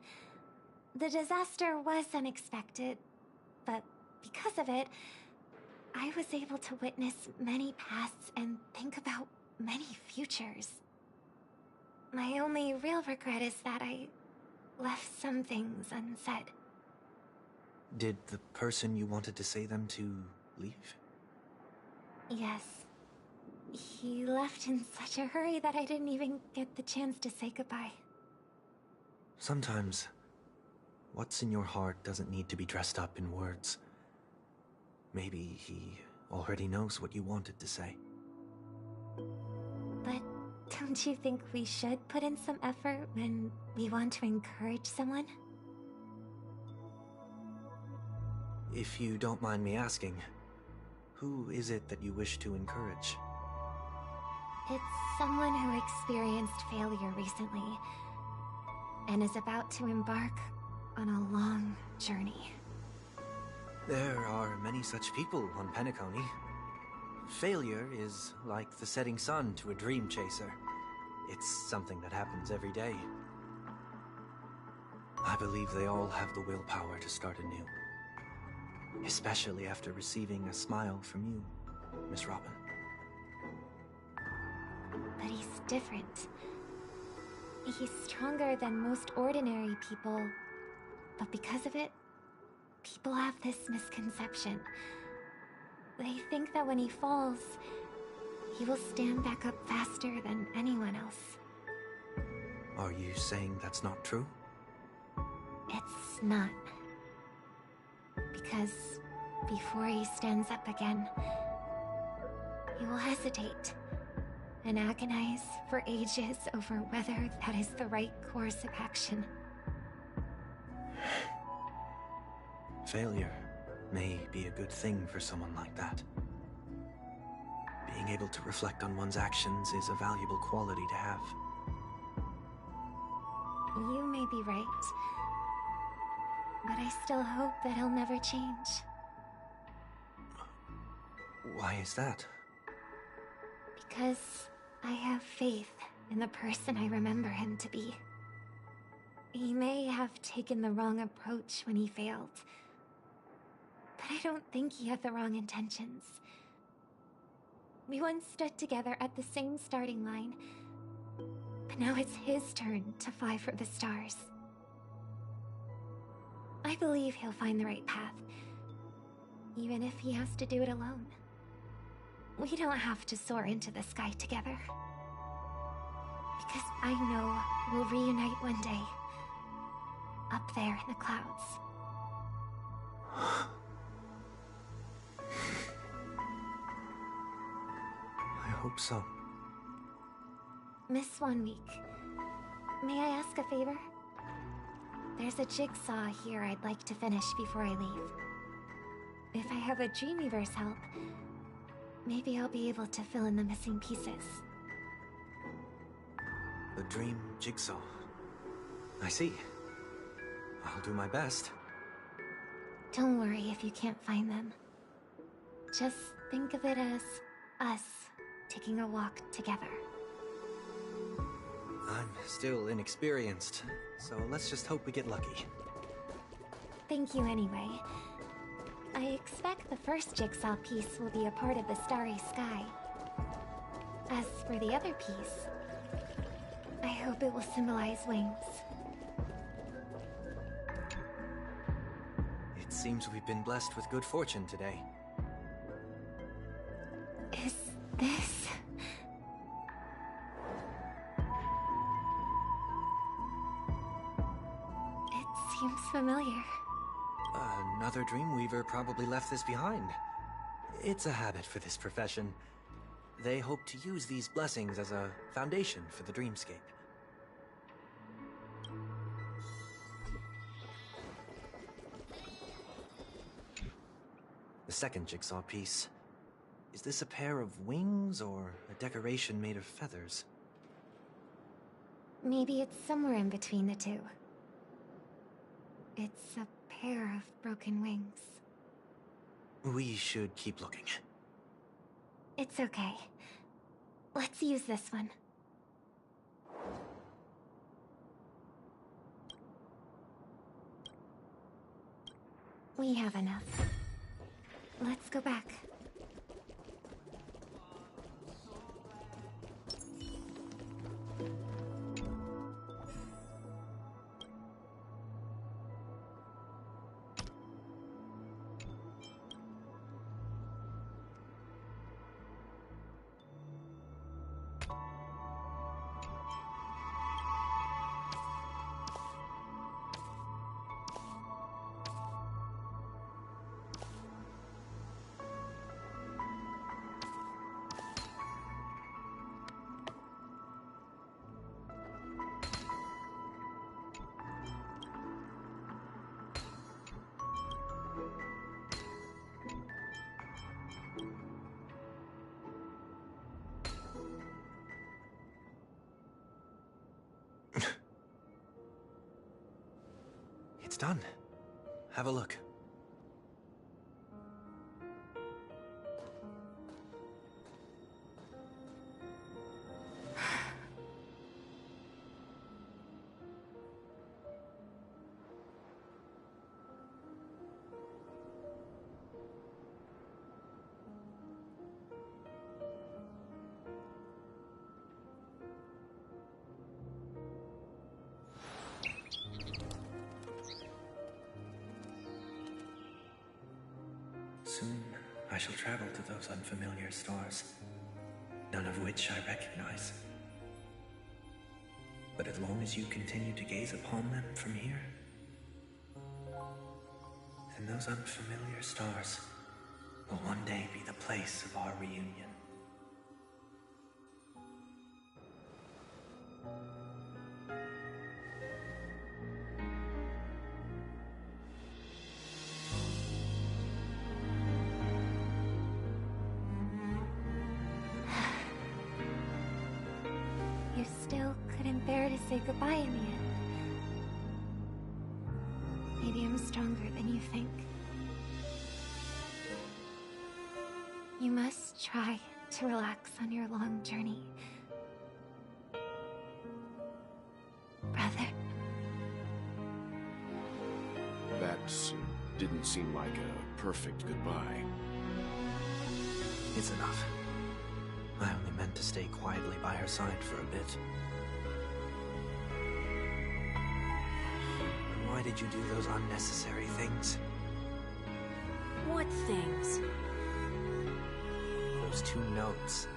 The disaster was unexpected, but because of it, I was able to witness many pasts and think about many futures. My only real regret is that I left some things unsaid. Did the person you wanted to say them to leave? Yes. He left in such a hurry that I didn't even get the chance to say goodbye. Sometimes, what's in your heart doesn't need to be dressed up in words. Maybe he already knows what you wanted to say. But don't you think we should put in some effort when we want to encourage someone? If you don't mind me asking, who is it that you wish to encourage? It's someone who experienced failure recently and is about to embark on a long journey. There are many such people on Penacony. Failure is like the setting sun to a dream chaser. It's something that happens every day. I believe they all have the willpower to start anew. Especially after receiving a smile from you, Miss Robin. But he's different. He's stronger than most ordinary people, but because of it, people have this misconception. They think that when he falls, he will stand back up faster than anyone else. Are you saying that's not true? It's not. Because before he stands up again, he will hesitate and agonize for ages over whether that is the right course of action. Failure may be a good thing for someone like that. Being able to reflect on one's actions is a valuable quality to have. You may be right, but I still hope that he'll never change. Why is that? Because I have faith in the person I remember him to be. He may have taken the wrong approach when he failed, but I don't think he had the wrong intentions. We once stood together at the same starting line, but now it's his turn to fly for the stars. I believe he'll find the right path, even if he has to do it alone. We don't have to soar into the sky together. Because I know we'll reunite one day, up there in the clouds. I hope so. Miss 1 Week, may I ask a favor? There's a jigsaw here I'd like to finish before I leave. If I have a Dreamweaver's help, maybe I'll be able to fill in the missing pieces. The dream jigsaw. I see. I'll do my best. Don't worry if you can't find them. Just think of it as us taking a walk together. I'm still inexperienced, so let's just hope we get lucky. Thank you anyway. I expect the first jigsaw piece will be a part of the starry sky. As for the other piece, I hope it will symbolize wings. It seems we've been blessed with good fortune today. Is this... It seems familiar. Another Dreamweaver probably left this behind. It's a habit for this profession. They hope to use these blessings as a foundation for the dreamscape. The second jigsaw piece. Is this a pair of wings or a decoration made of feathers? Maybe it's somewhere in between the two. It's a pair of broken wings. We should keep looking. It's okay. Let's use this one. We have enough. Let's go back. It's done. Have a look. Soon, I shall travel to those unfamiliar stars, none of which I recognize. But as long as you continue to gaze upon them from here, then those unfamiliar stars will one day be the place of our reunion. You still couldn't bear to say goodbye in the end. Maybe I'm stronger than you think. You must try to relax on your long journey. Brother. That didn't seem like a perfect goodbye. It's enough. I only meant to stay quietly by her side for a bit. And why did you do those unnecessary things? What things? Those 2 notes.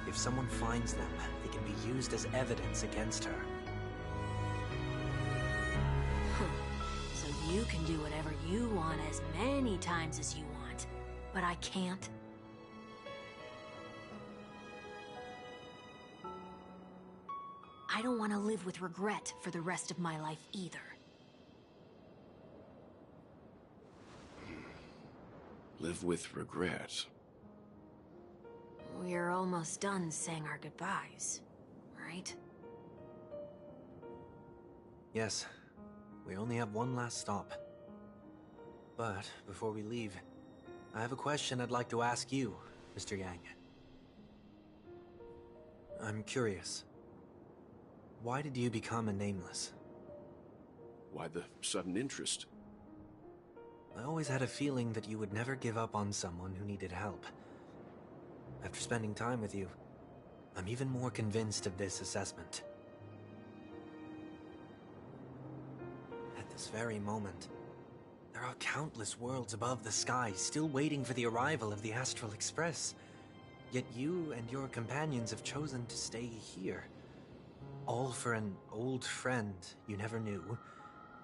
If someone finds them, they can be used as evidence against her. So you can do whatever you want as many times as you want, but I can't? I don't want to live with regret for the rest of my life either. Live with regret. We're almost done saying our goodbyes, right? Yes, we only have one last stop. But before we leave, I have a question I'd like to ask you, Mr. Yang. I'm curious. Why did you become a Nameless? Why the sudden interest? I always had a feeling that you would never give up on someone who needed help. After spending time with you, I'm even more convinced of this assessment. At this very moment, there are countless worlds above the sky still waiting for the arrival of the Astral Express. Yet you and your companions have chosen to stay here. All for an old friend you never knew,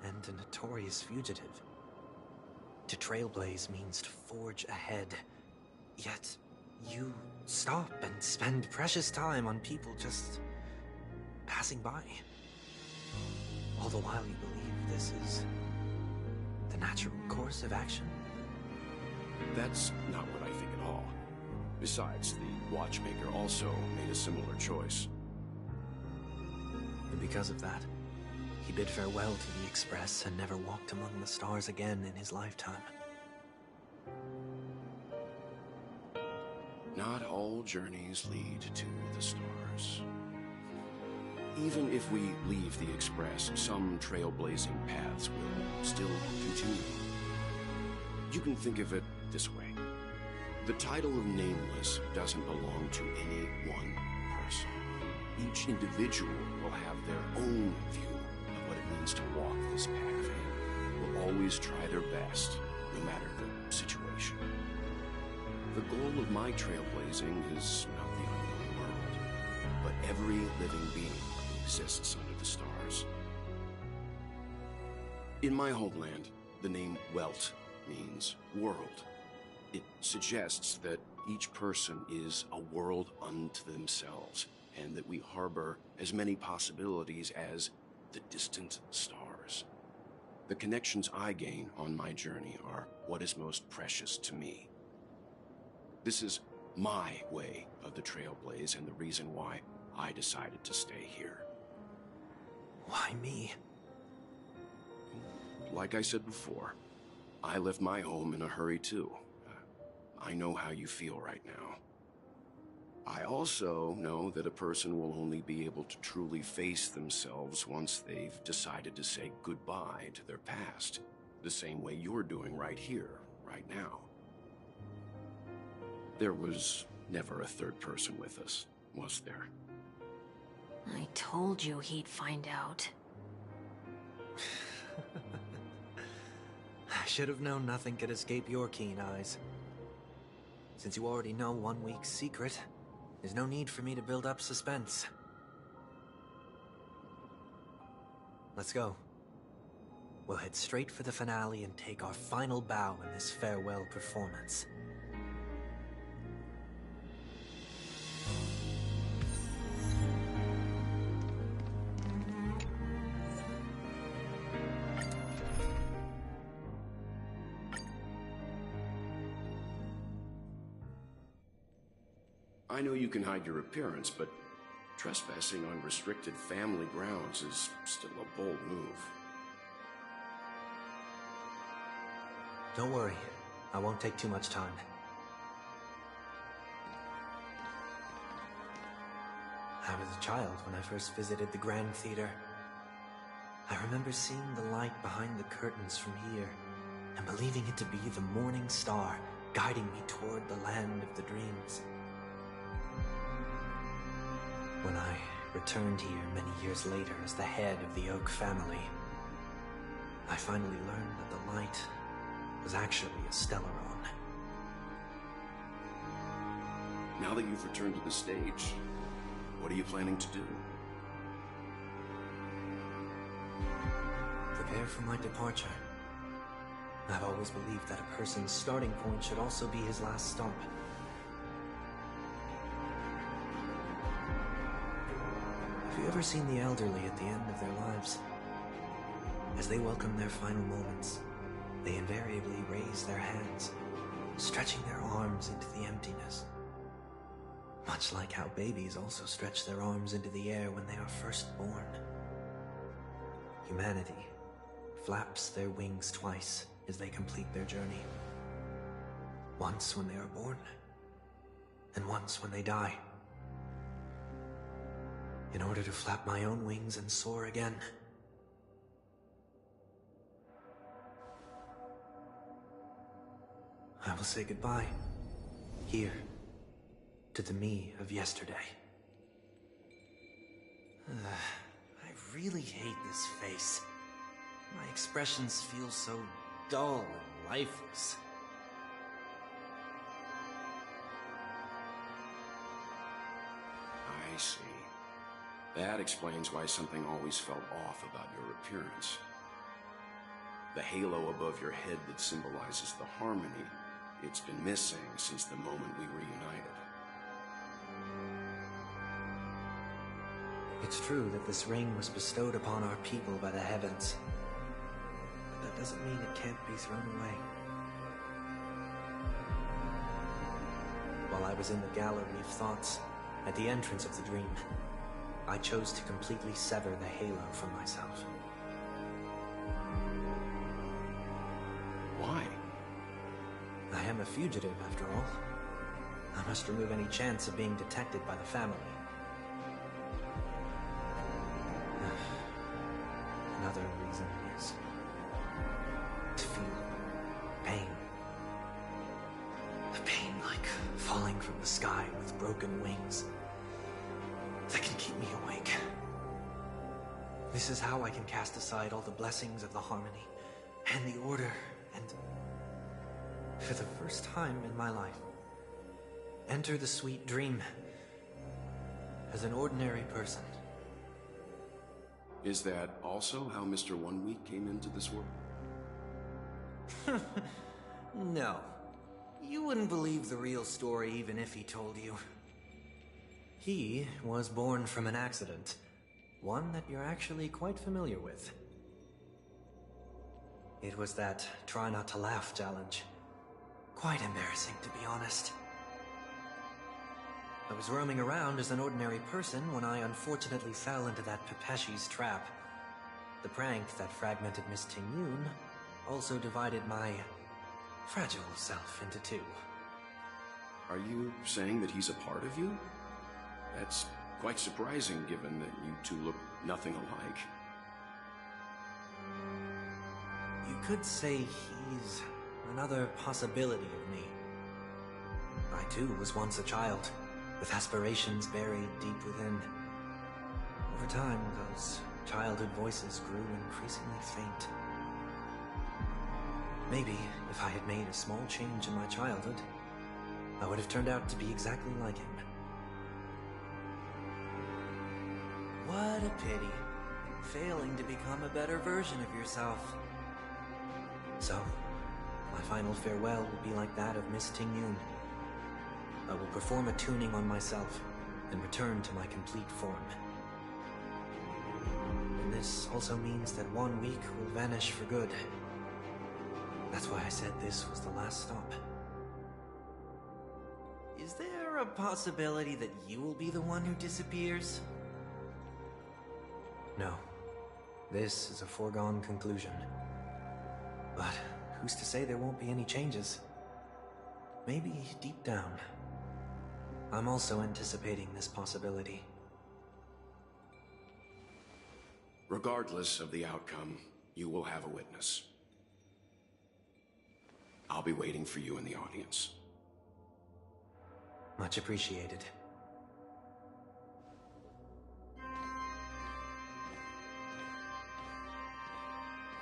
and a notorious fugitive. To trailblaze means to forge ahead. Yet, you stop and spend precious time on people just passing by. All the while you believe this is the natural course of action. That's not what I think at all. Besides, the Watchmaker also made a similar choice. And because of that, he bid farewell to the Express and never walked among the stars again in his lifetime. Not all journeys lead to the stars. Even if we leave the Express, some trailblazing paths will still continue. You can think of it this way. The title of Nameless doesn't belong to any one person. Each individual will have their own view of what it means to walk this path and will always try their best, no matter the situation. The goal of my trailblazing is not the unknown world, but every living being who exists under the stars. In my homeland, the name Welt means world. It suggests that each person is a world unto themselves, and that we harbor as many possibilities as the distant stars. The connections I gain on my journey are what is most precious to me. This is my way of the Trailblaze and the reason why I decided to stay here. Why me? like I said before, I left my home in a hurry too. I know how you feel right now. I also know that a person will only be able to truly face themselves once they've decided to say goodbye to their past, the same way you're doing right here, right now. There was never a third person with us, was there? I told you he'd find out. I should have known nothing could escape your keen eyes. Since you already know 1 week's secret, there's no need for me to build up suspense. Let's go. We'll head straight for the finale and take our final bow in this farewell performance. I know you can hide your appearance, but trespassing on restricted family grounds is still a bold move. Don't worry, I won't take too much time. I was a child when I first visited the Grand Theater. I remember seeing the light behind the curtains from here, and believing it to be the morning star guiding me toward the land of the dreams. When I returned here many years later as the head of the Oak family, I finally learned that the light was actually a Stellaron. Now that you've returned to the stage, what are you planning to do? Prepare for my departure. I've always believed that a person's starting point should also be his last stop. Have you ever seen the elderly at the end of their lives? As they welcome their final moments, they invariably raise their hands, stretching their arms into the emptiness. Much like how babies also stretch their arms into the air when they are first born. Humanity flaps their wings twice as they complete their journey. Once when they are born, and once when they die. In order to flap my own wings and soar again. I will say goodbye, here, to the me of yesterday. I really hate this face. My expressions feel so dull and lifeless. I see. That explains why something always felt off about your appearance. The halo above your head that symbolizes the harmony, it's been missing since the moment we reunited. It's true that this ring was bestowed upon our people by the heavens. But that doesn't mean it can't be thrown away. While I was in the gallery of thoughts, at the entrance of the dream, I chose to completely sever the halo from myself. Why? I am a fugitive, after all. I must remove any chance of being detected by the family. Another reason is to feel pain. A pain like falling from the sky with broken wings that can keep me awake. This is how I can cast aside all the blessings of the harmony and the order and, for the first time in my life, enter the sweet dream as an ordinary person. Is that also how Mr. 1 Week came into this world? No. You wouldn't believe the real story even if he told you. He was born from an accident. One that you're actually quite familiar with. It was that try not to laugh challenge. Quite embarrassing, to be honest. I was roaming around as an ordinary person when I unfortunately fell into that Pepeshi's trap. The prank that fragmented Miss Ting-Yun also divided my fragile self into two. Are you saying that he's a part of you? That's quite surprising given that you two look nothing alike. You could say he's another possibility of me. I too was once a child, with aspirations buried deep within. Over time, those childhood voices grew increasingly faint. Maybe if I had made a small change in my childhood, I would have turned out to be exactly like him. What a pity, failing to become a better version of yourself. So, my final farewell will be like that of Miss Ting-Yun. I will perform a tuning on myself and return to my complete form. And this also means that 1 week will vanish for good. That's why I said this was the last stop. Is there a possibility that you will be the one who disappears? No. This is a foregone conclusion. But who's to say there won't be any changes? Maybe deep down, I'm also anticipating this possibility. Regardless of the outcome, you will have a witness. I'll be waiting for you in the audience. Much appreciated.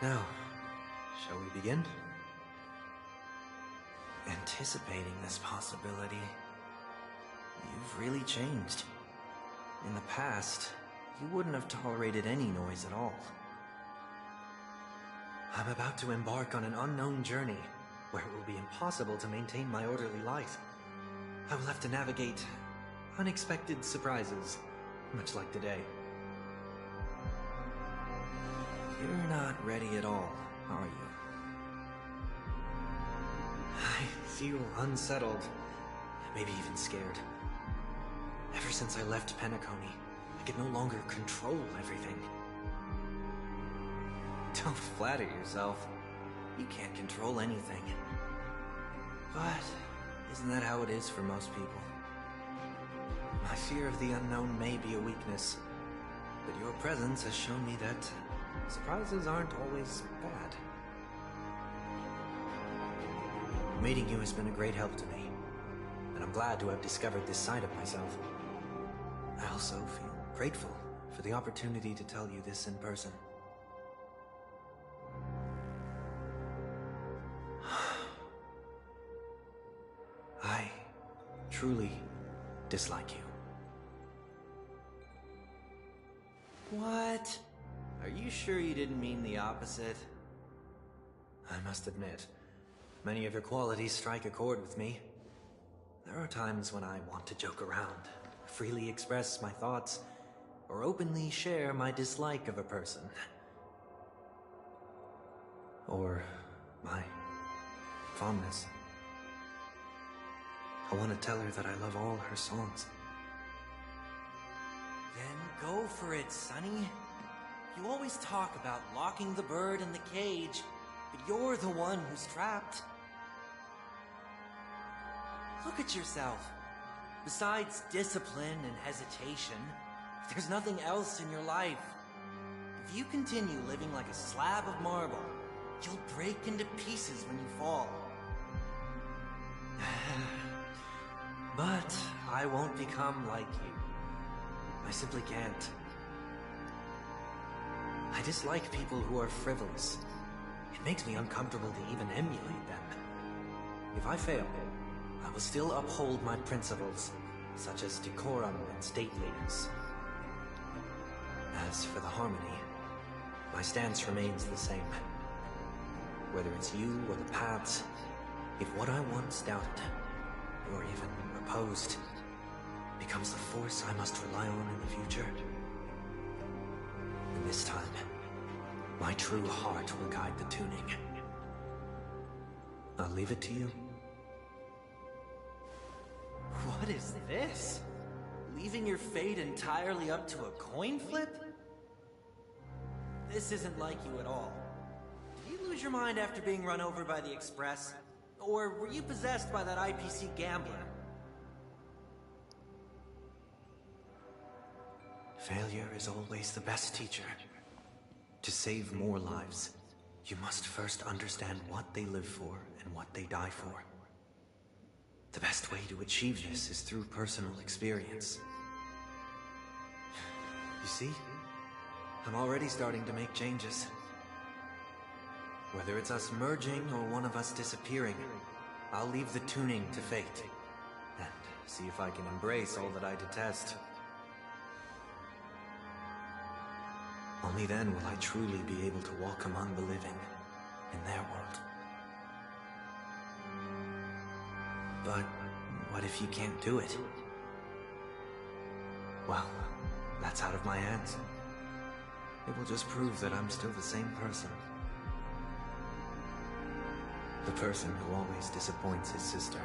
Now, shall we begin? Anticipating this possibility, you've really changed. In the past, you wouldn't have tolerated any noise at all. I'm about to embark on an unknown journey, where it will be impossible to maintain my orderly life. I will have to navigate unexpected surprises, much like today. You're not ready at all, are you? I feel unsettled, maybe even scared. Ever since I left Penacony, I can no longer control everything. Don't flatter yourself. You can't control anything. But isn't that how it is for most people? My fear of the unknown may be a weakness, but your presence has shown me that surprises aren't always bad. Meeting you has been a great help to me, and I'm glad to have discovered this side of myself. I also feel grateful for the opportunity to tell you this in person. I truly dislike you. What? Are you sure you didn't mean the opposite? I must admit, many of your qualities strike a chord with me. There are times when I want to joke around, freely express my thoughts, or openly share my dislike of a person. Or my fondness. I want to tell her that I love all her songs. Then go for it, Sonny. You always talk about locking the bird in the cage, but you're the one who's trapped. Look at yourself. Besides discipline and hesitation, there's nothing else in your life. If you continue living like a slab of marble, you'll break into pieces when you fall. But I won't become like you. I simply can't. I dislike people who are frivolous. It makes me uncomfortable to even emulate them. If I fail, I will still uphold my principles, such as decorum and stateliness. As for the harmony, my stance remains the same. Whether it's you or the paths, if what I once doubted, or even opposed, becomes the force I must rely on in the future, and this time, my true heart will guide the tuning. I'll leave it to you. What is this? Leaving your fate entirely up to a coin flip? This isn't like you at all. Did you lose your mind after being run over by the Express? Or were you possessed by that IPC gambler? Failure is always the best teacher. To save more lives, you must first understand what they live for and what they die for. The best way to achieve this is through personal experience. You see? I'm already starting to make changes. Whether it's us merging or one of us disappearing, I'll leave the tuning to fate. And see if I can embrace all that I detest. Only then will I truly be able to walk among the living in their world. But what if you can't do it? Well, that's out of my hands. It will just prove that I'm still the same person. The person who always disappoints his sister.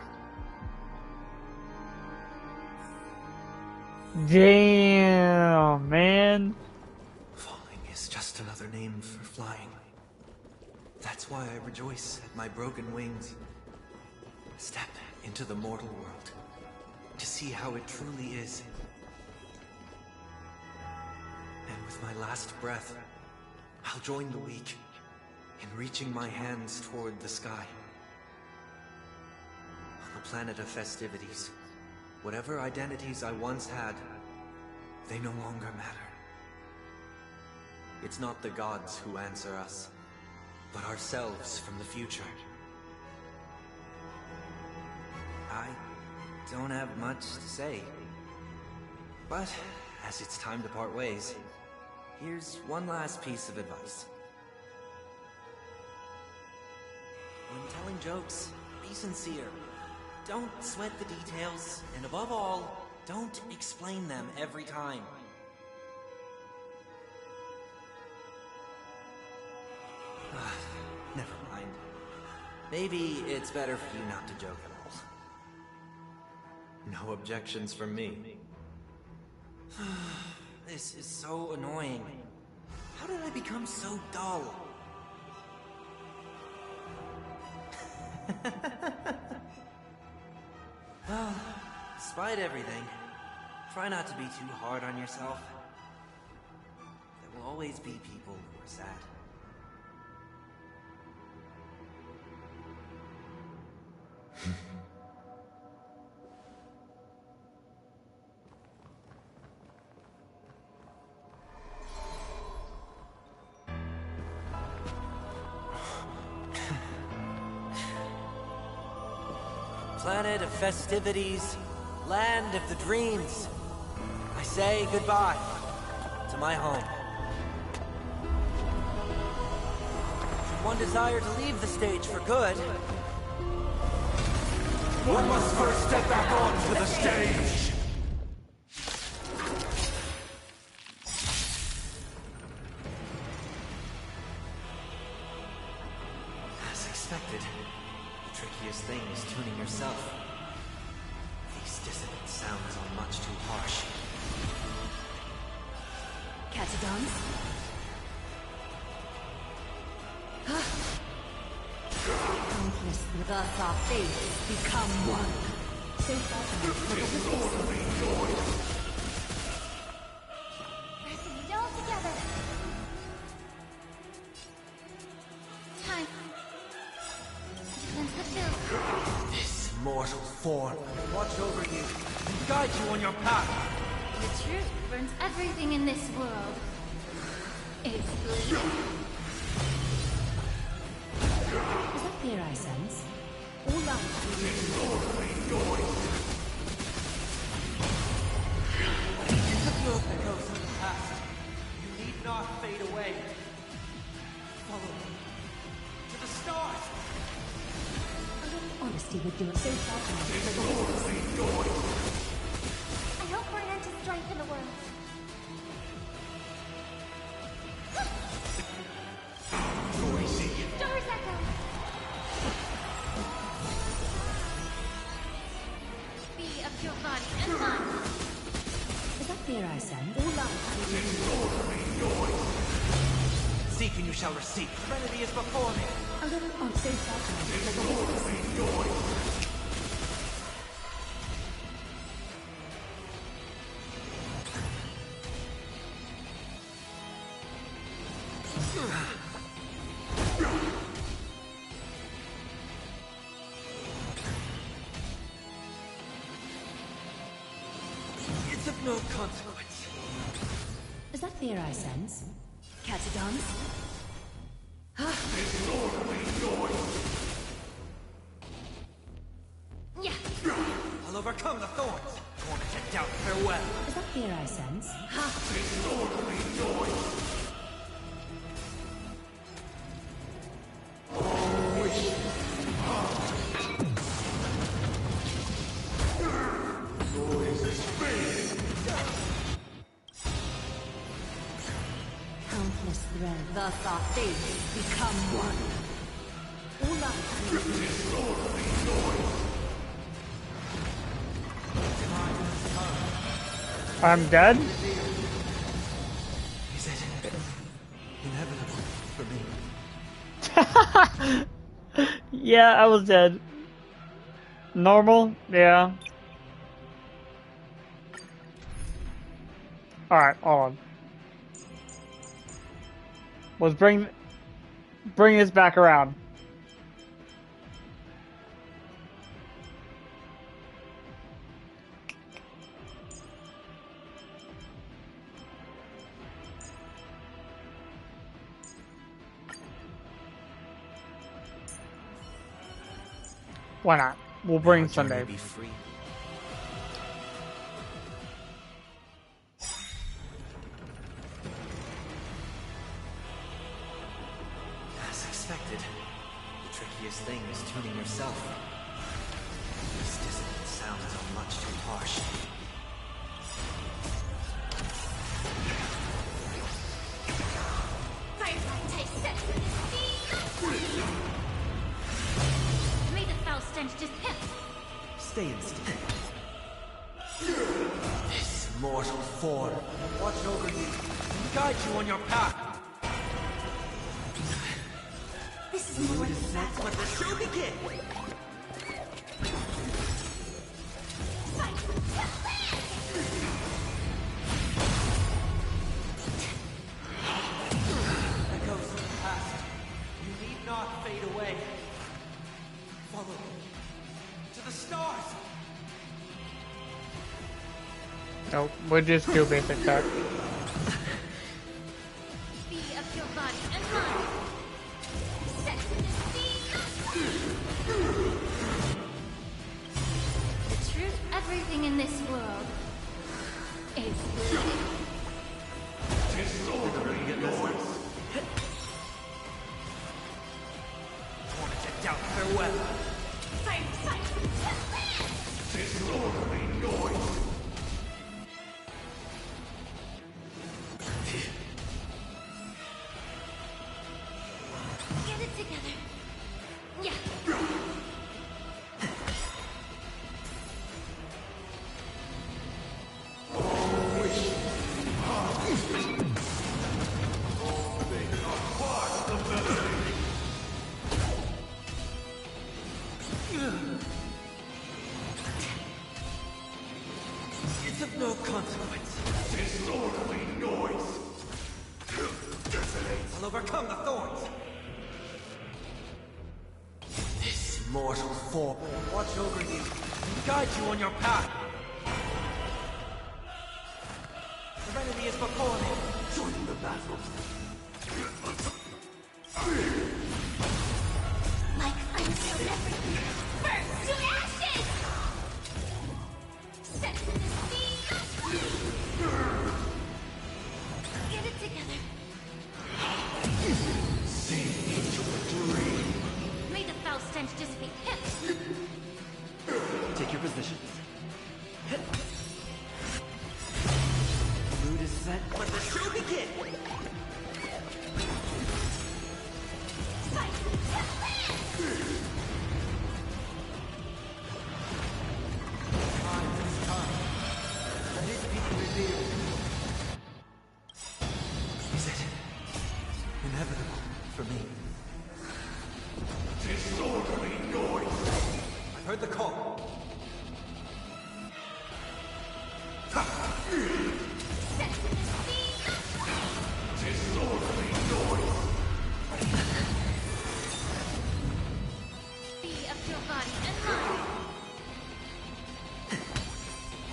Damn, man. Falling is just another name for flying. That's why I rejoice at my broken wings. Step into the mortal world to see how it truly is. And with my last breath, I'll join the weak in reaching my hands toward the sky. On the planet of festivities, whatever identities I once had, they no longer matter. It's not the gods who answer us, but ourselves from the future. I don't have much to say, but as it's time to part ways, here's one last piece of advice. When telling jokes, be sincere. Don't sweat the details, and above all, don't explain them every time. Never mind. Maybe it's better for you not to joke at all. No objections from me. This is so annoying. How did I become so dull? Well, despite everything, try not to be too hard on yourself. There will always be people who are sad. Planet of festivities, land of the dreams. I say goodbye to my home. Should one desire to leave the stage for good, one must first step back onto the stage. As expected. The trickiest thing is tuning yourself. These dissonant sounds are much too harsh. Catadons? Countless, thus our fates become one. Let's all together. Time. Cleanse the field. This mortal form will watch over you and guide you on your path. The truth burns everything in this world. It's bleeding. Is that fear I sense? All It's a growth that goes in the past. You need not fade away. Follow me to the stars. honesty would do it so far. I hope for an end to strife in the world. Stars echo! Be of your body and mind. Is that fear I send? See Speak and you shall receive. Serenity is before me. A little unsafe background, like a whisper. It's of no consequence. Is that fear I sense? Catadons? Yeah. I'll overcome the thorns. Torn to doubt farewell. Is that fear I sense? Countless threads. Thus our fates become one. I'm dead? Is it inevitable for me? Yeah, I was dead. Normal? Yeah. Alright, hold on. Let's bring this back around. Why not? We'll bring Sunday. Be free. As expected, the trickiest thing is tuning yourself. These dissonant sounds are much too harsh. May the foul stench disappear. Stay instant. This mortal form will watch over you and guide you on your path. This is more like That's what the show begins. Echoes of the past. You need not fade away. Follow me to the stars. Nope, we'll just do basic attack. be of your body and mind. Set to the The truth, everything in this world is living. Tormented doubt farewell. Fight, fight, Disorderly noise. get it together. Yeah. It's of no consequence. Disorderly noise. I'll overcome the thorns. This mortal form will watch over you and guide you on your path. Serenity is before me. Join the battle. Like until everything burns to ashes! Set to the get it together. See into a dream. May the foul stench dissipate. Take your positions. Mood is set. Let the show begin. Disorderly noise! I heard the call. Disorderly noise! Be of your body and mind!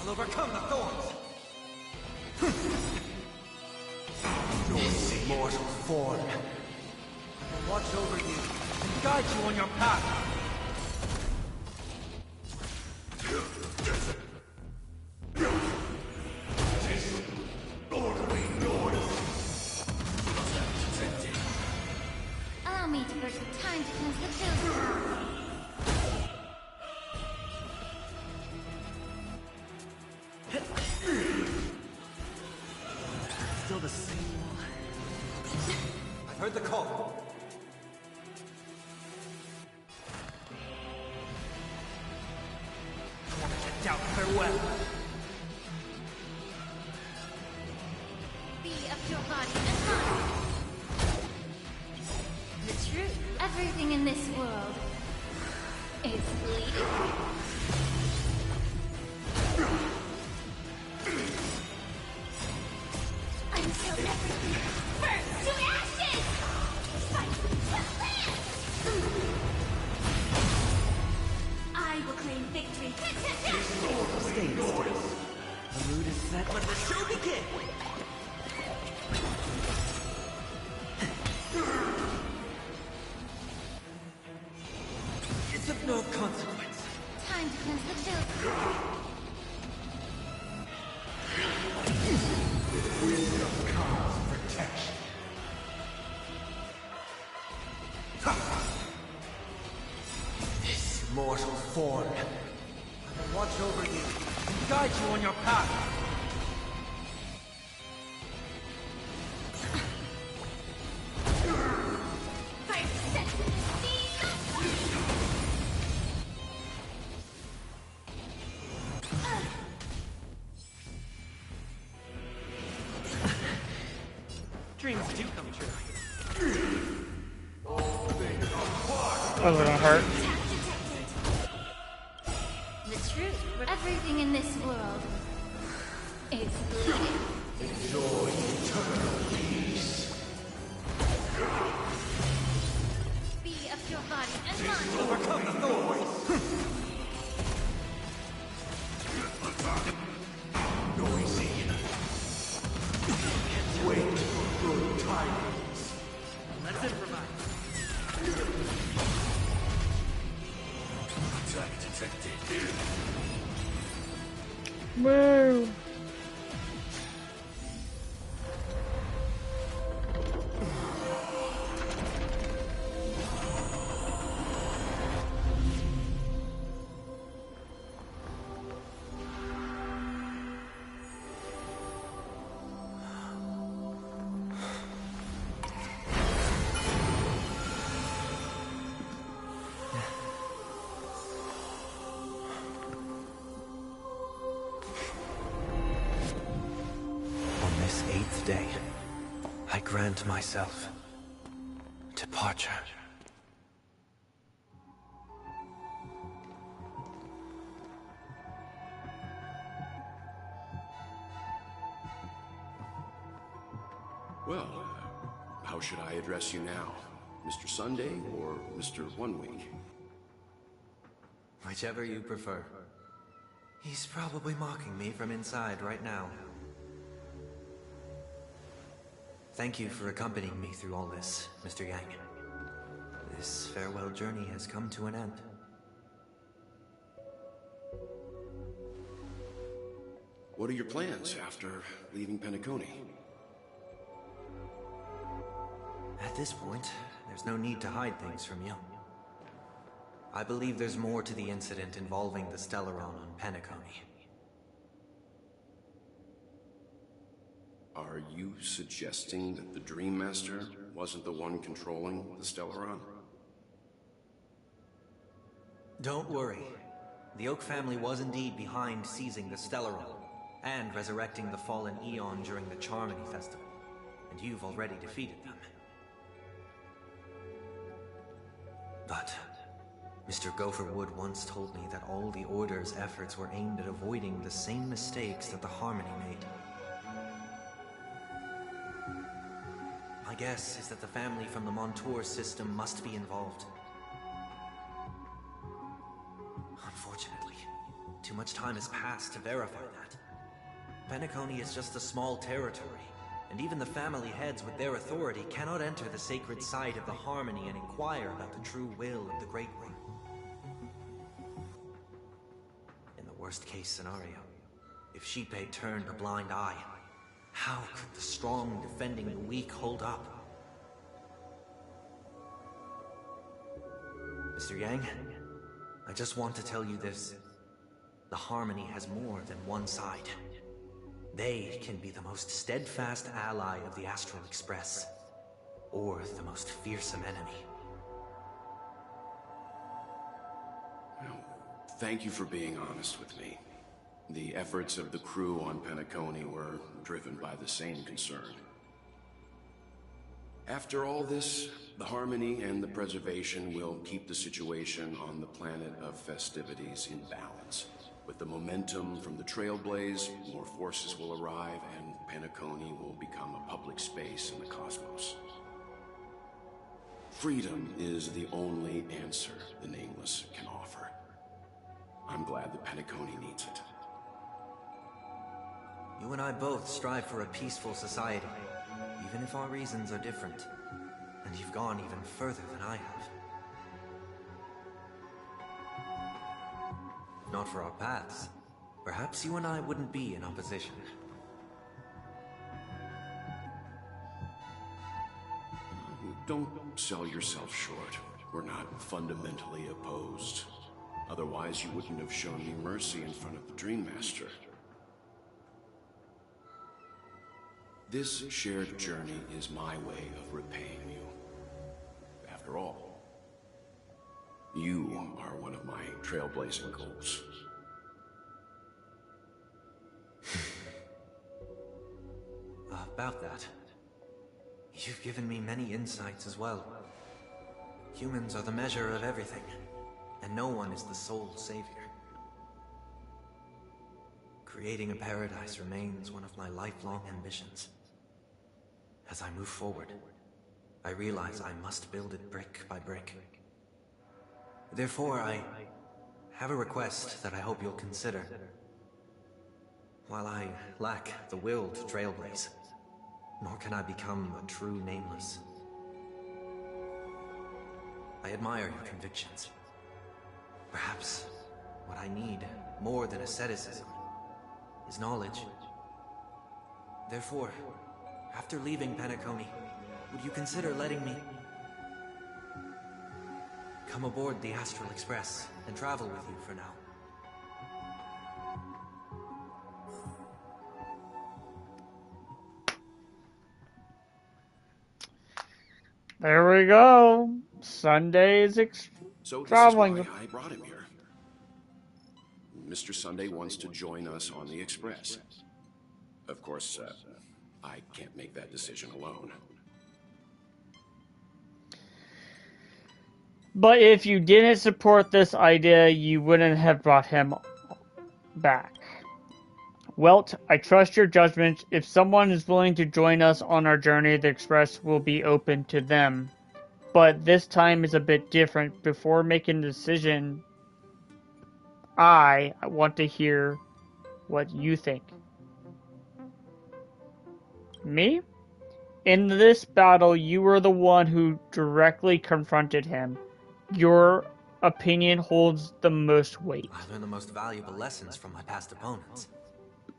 I'll overcome the thorns. Noisy Mortal form. I will watch over you and guide you on your path. disorderly noise! Detected. Allow me to burst the time to cleanse the filter. Still the same. I've heard the call. Get down, farewell. Be of your body and mind! The truth. Everything in this world is bleeding. Until everything burns to ashes! Fight will live! I will claim victory. Stay still. The mood is set. Let the show begin. It's of no consequence. Time to cleanse the filter. Wisdom comes protection. This mortal form. I will watch over you and guide you on your path. Fire set! Dreams do come true. That was gonna hurt. The truth. Everything in this world is bleeding. Enjoy eternal peace. Be of your body and mind! Overcome the thorns. Noisy. Wait for good tidings. Let's improvise. Attack detected. Woo! On this 8th day, I grant myself departure. Well, how should I address you now? Mr. Sunday or Mr. One Week? Whichever you prefer. He's probably mocking me from inside right now. Thank you for accompanying me through all this, Mr. Yang. This farewell journey has come to an end. What are your plans after leaving Penacony? At this point, there's no need to hide things from you. I believe there's more to the incident involving the Stellaron on Penacony. Are you suggesting that the Dream Master wasn't the one controlling the Stellaron? Don't worry. The Oak family was indeed behind seizing the Stellaron and resurrecting the fallen Eon during the Charmony Festival. And you've already defeated them. But Mr. Gopherwood once told me that all the Order's efforts were aimed at avoiding the same mistakes that the Harmony made. My guess is that the family from the Montour system must be involved. Unfortunately, too much time has passed to verify that. Penacony is just a small territory, and even the family heads with their authority cannot enter the sacred site of the Harmony and inquire about the true will of the Great One. In the worst-case scenario, if Sheepei turned a blind eye, how could the strong defending the weak hold up? Mr. Yang, I just want to tell you this. The Harmony has more than one side. They can be the most steadfast ally of the Astral Express, or the most fearsome enemy. Well, thank you for being honest with me. The efforts of the crew on Penacony were driven by the same concern. After all this, the Harmony and the Preservation will keep the situation on the planet of festivities in balance. With the momentum from the Trailblaze, more forces will arrive, and Penacony will become a public space in the cosmos. Freedom is the only answer the Nameless can offer. I'm glad that Penacony needs it. You and I both strive for a peaceful society, even if our reasons are different. And you've gone even further than I have. If not for our paths, perhaps you and I wouldn't be in opposition. Don't sell yourself short. We're not fundamentally opposed. Otherwise, you wouldn't have shown me mercy in front of the Dream Master. This shared journey is my way of repaying you. After all, you are one of my trailblazing goals. About that, you've given me many insights as well. Humans are the measure of everything, and no one is the sole savior. Creating a paradise remains one of my lifelong ambitions. As I move forward, I realize I must build it brick by brick. Therefore, I have a request that I hope you'll consider. While I lack the will to trailblaze, nor can I become a true Nameless, I admire your convictions. Perhaps what I need, more than asceticism, is knowledge. Therefore, after leaving Penacony, would you consider letting me come aboard the Astral Express and travel with you for now? There we go. Sunday's So traveling. this is why I brought him here. Mr. Sunday wants to join us on the Express. Of course, I can't make that decision alone. But if you didn't support this idea, you wouldn't have brought him back. Welt, I trust your judgment. If someone is willing to join us on our journey, the Express will be open to them. But this time is a bit different. Before making a decision, I want to hear what you think. Me? In this battle, you were the one who directly confronted him. Your opinion holds the most weight. I learned the most valuable lessons from my past opponents.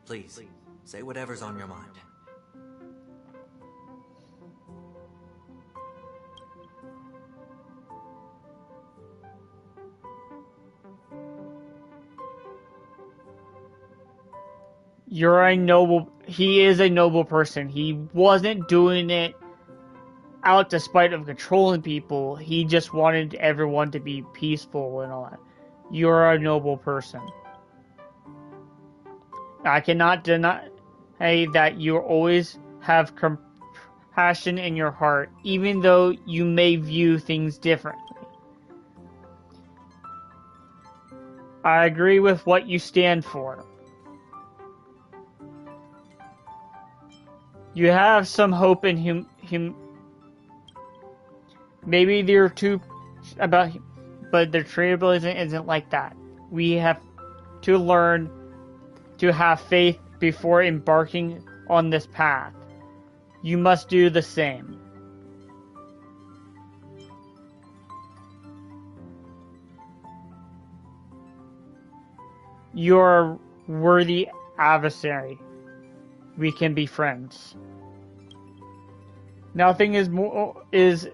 Please, say whatever's on your mind. He is a noble person. He wasn't doing it out despite of controlling people. He just wanted everyone to be peaceful and all that. You're a noble person. I cannot deny that you always have compassion in your heart, even though you may view things differently. I agree with what you stand for. You have some hope in maybe they're too about, but their treatability isn't like that. We have to learn to have faith before embarking on this path. You must do the same. You're a worthy adversary. We can be friends. Nothing is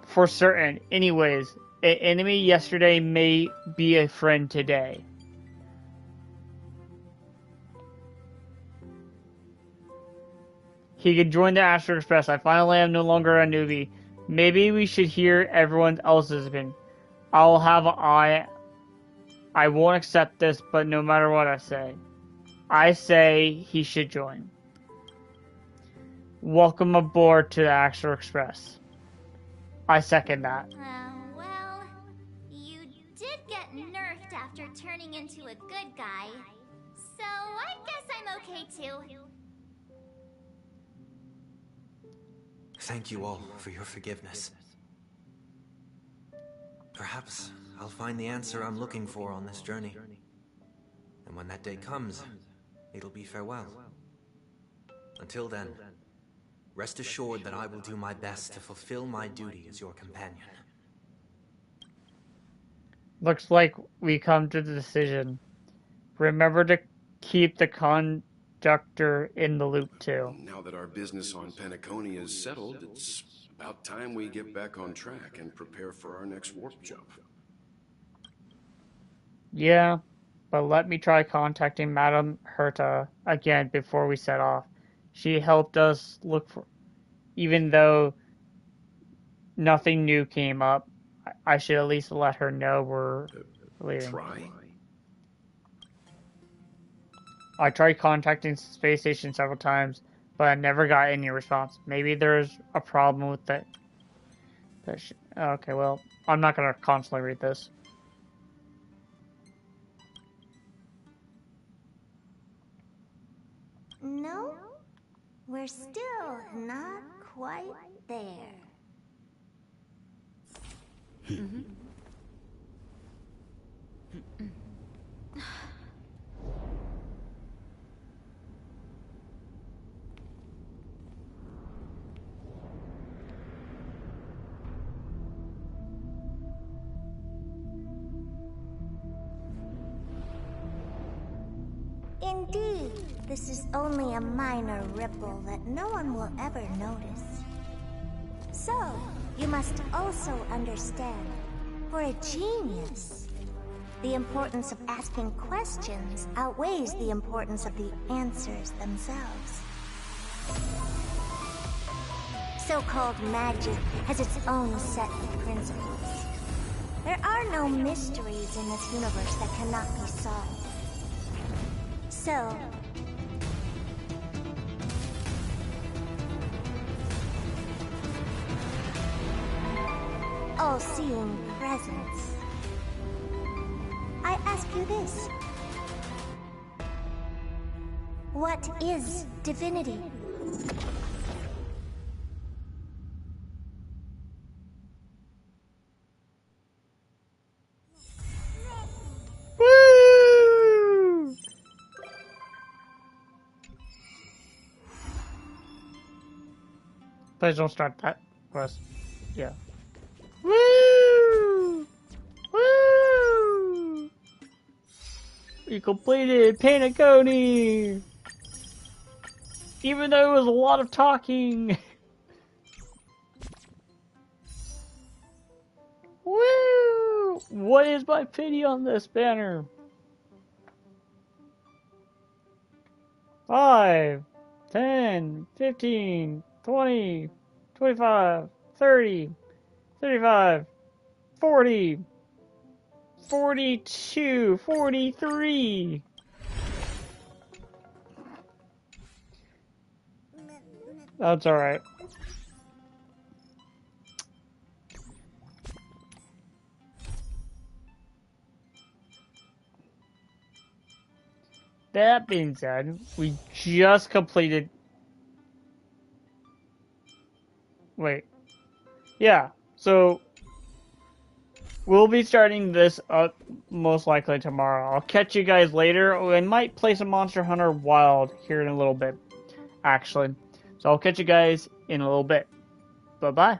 for certain. Anyways, an enemy yesterday may be a friend today. He could join the Astro Express. I finally am no longer a newbie. Maybe we should hear everyone else's opinion. I'll have an eye. I won't accept this, but no matter what I say he should join. Welcome aboard to the Astro Express. I second that. Well, you did get nerfed after turning into a good guy, so I guess I'm okay too. Thank you all for your forgiveness. Perhaps I'll find the answer I'm looking for on this journey. And when that day comes, it'll be farewell. Until then, rest assured that I will do my best to fulfill my duty as your companion. Looks like we come to the decision. Remember to keep the conductor in the loop too. Now that our business on Penacony is settled, it's about time we get back on track and prepare for our next warp jump. Yeah, but let me try contacting Madame Herta again before we set off. She helped us look for... Even though nothing new came up, I should at least let her know we're leaving. Try? I tried contacting the space station several times, but I never got any response. Maybe there's a problem with that. Okay, well, I'm not going to constantly read this. No, we're still not quite there. Indeed, this is only a minor ripple that no one will ever notice. So, you must also understand, for a genius, the importance of asking questions outweighs the importance of the answers themselves. So-called magic has its own set of principles. There are no mysteries in this universe that cannot be solved. So, all-seeing presence, I ask you this. What is divinity? Woo! Please don't start that quest. Yeah. Woo! Woo! We completed Penacony! Even though it was a lot of talking! Woo! What is my pity on this banner? 5, 10, 15, 20, 25, 30, 35, 40, 42, 43. That's alright. that being said, we just completed... Wait. Yeah, so we'll be starting this up most likely tomorrow. I'll catch you guys later. I might play some Monster Hunter Wild here in a little bit, actually. So I'll catch you guys in a little bit. Bye-bye.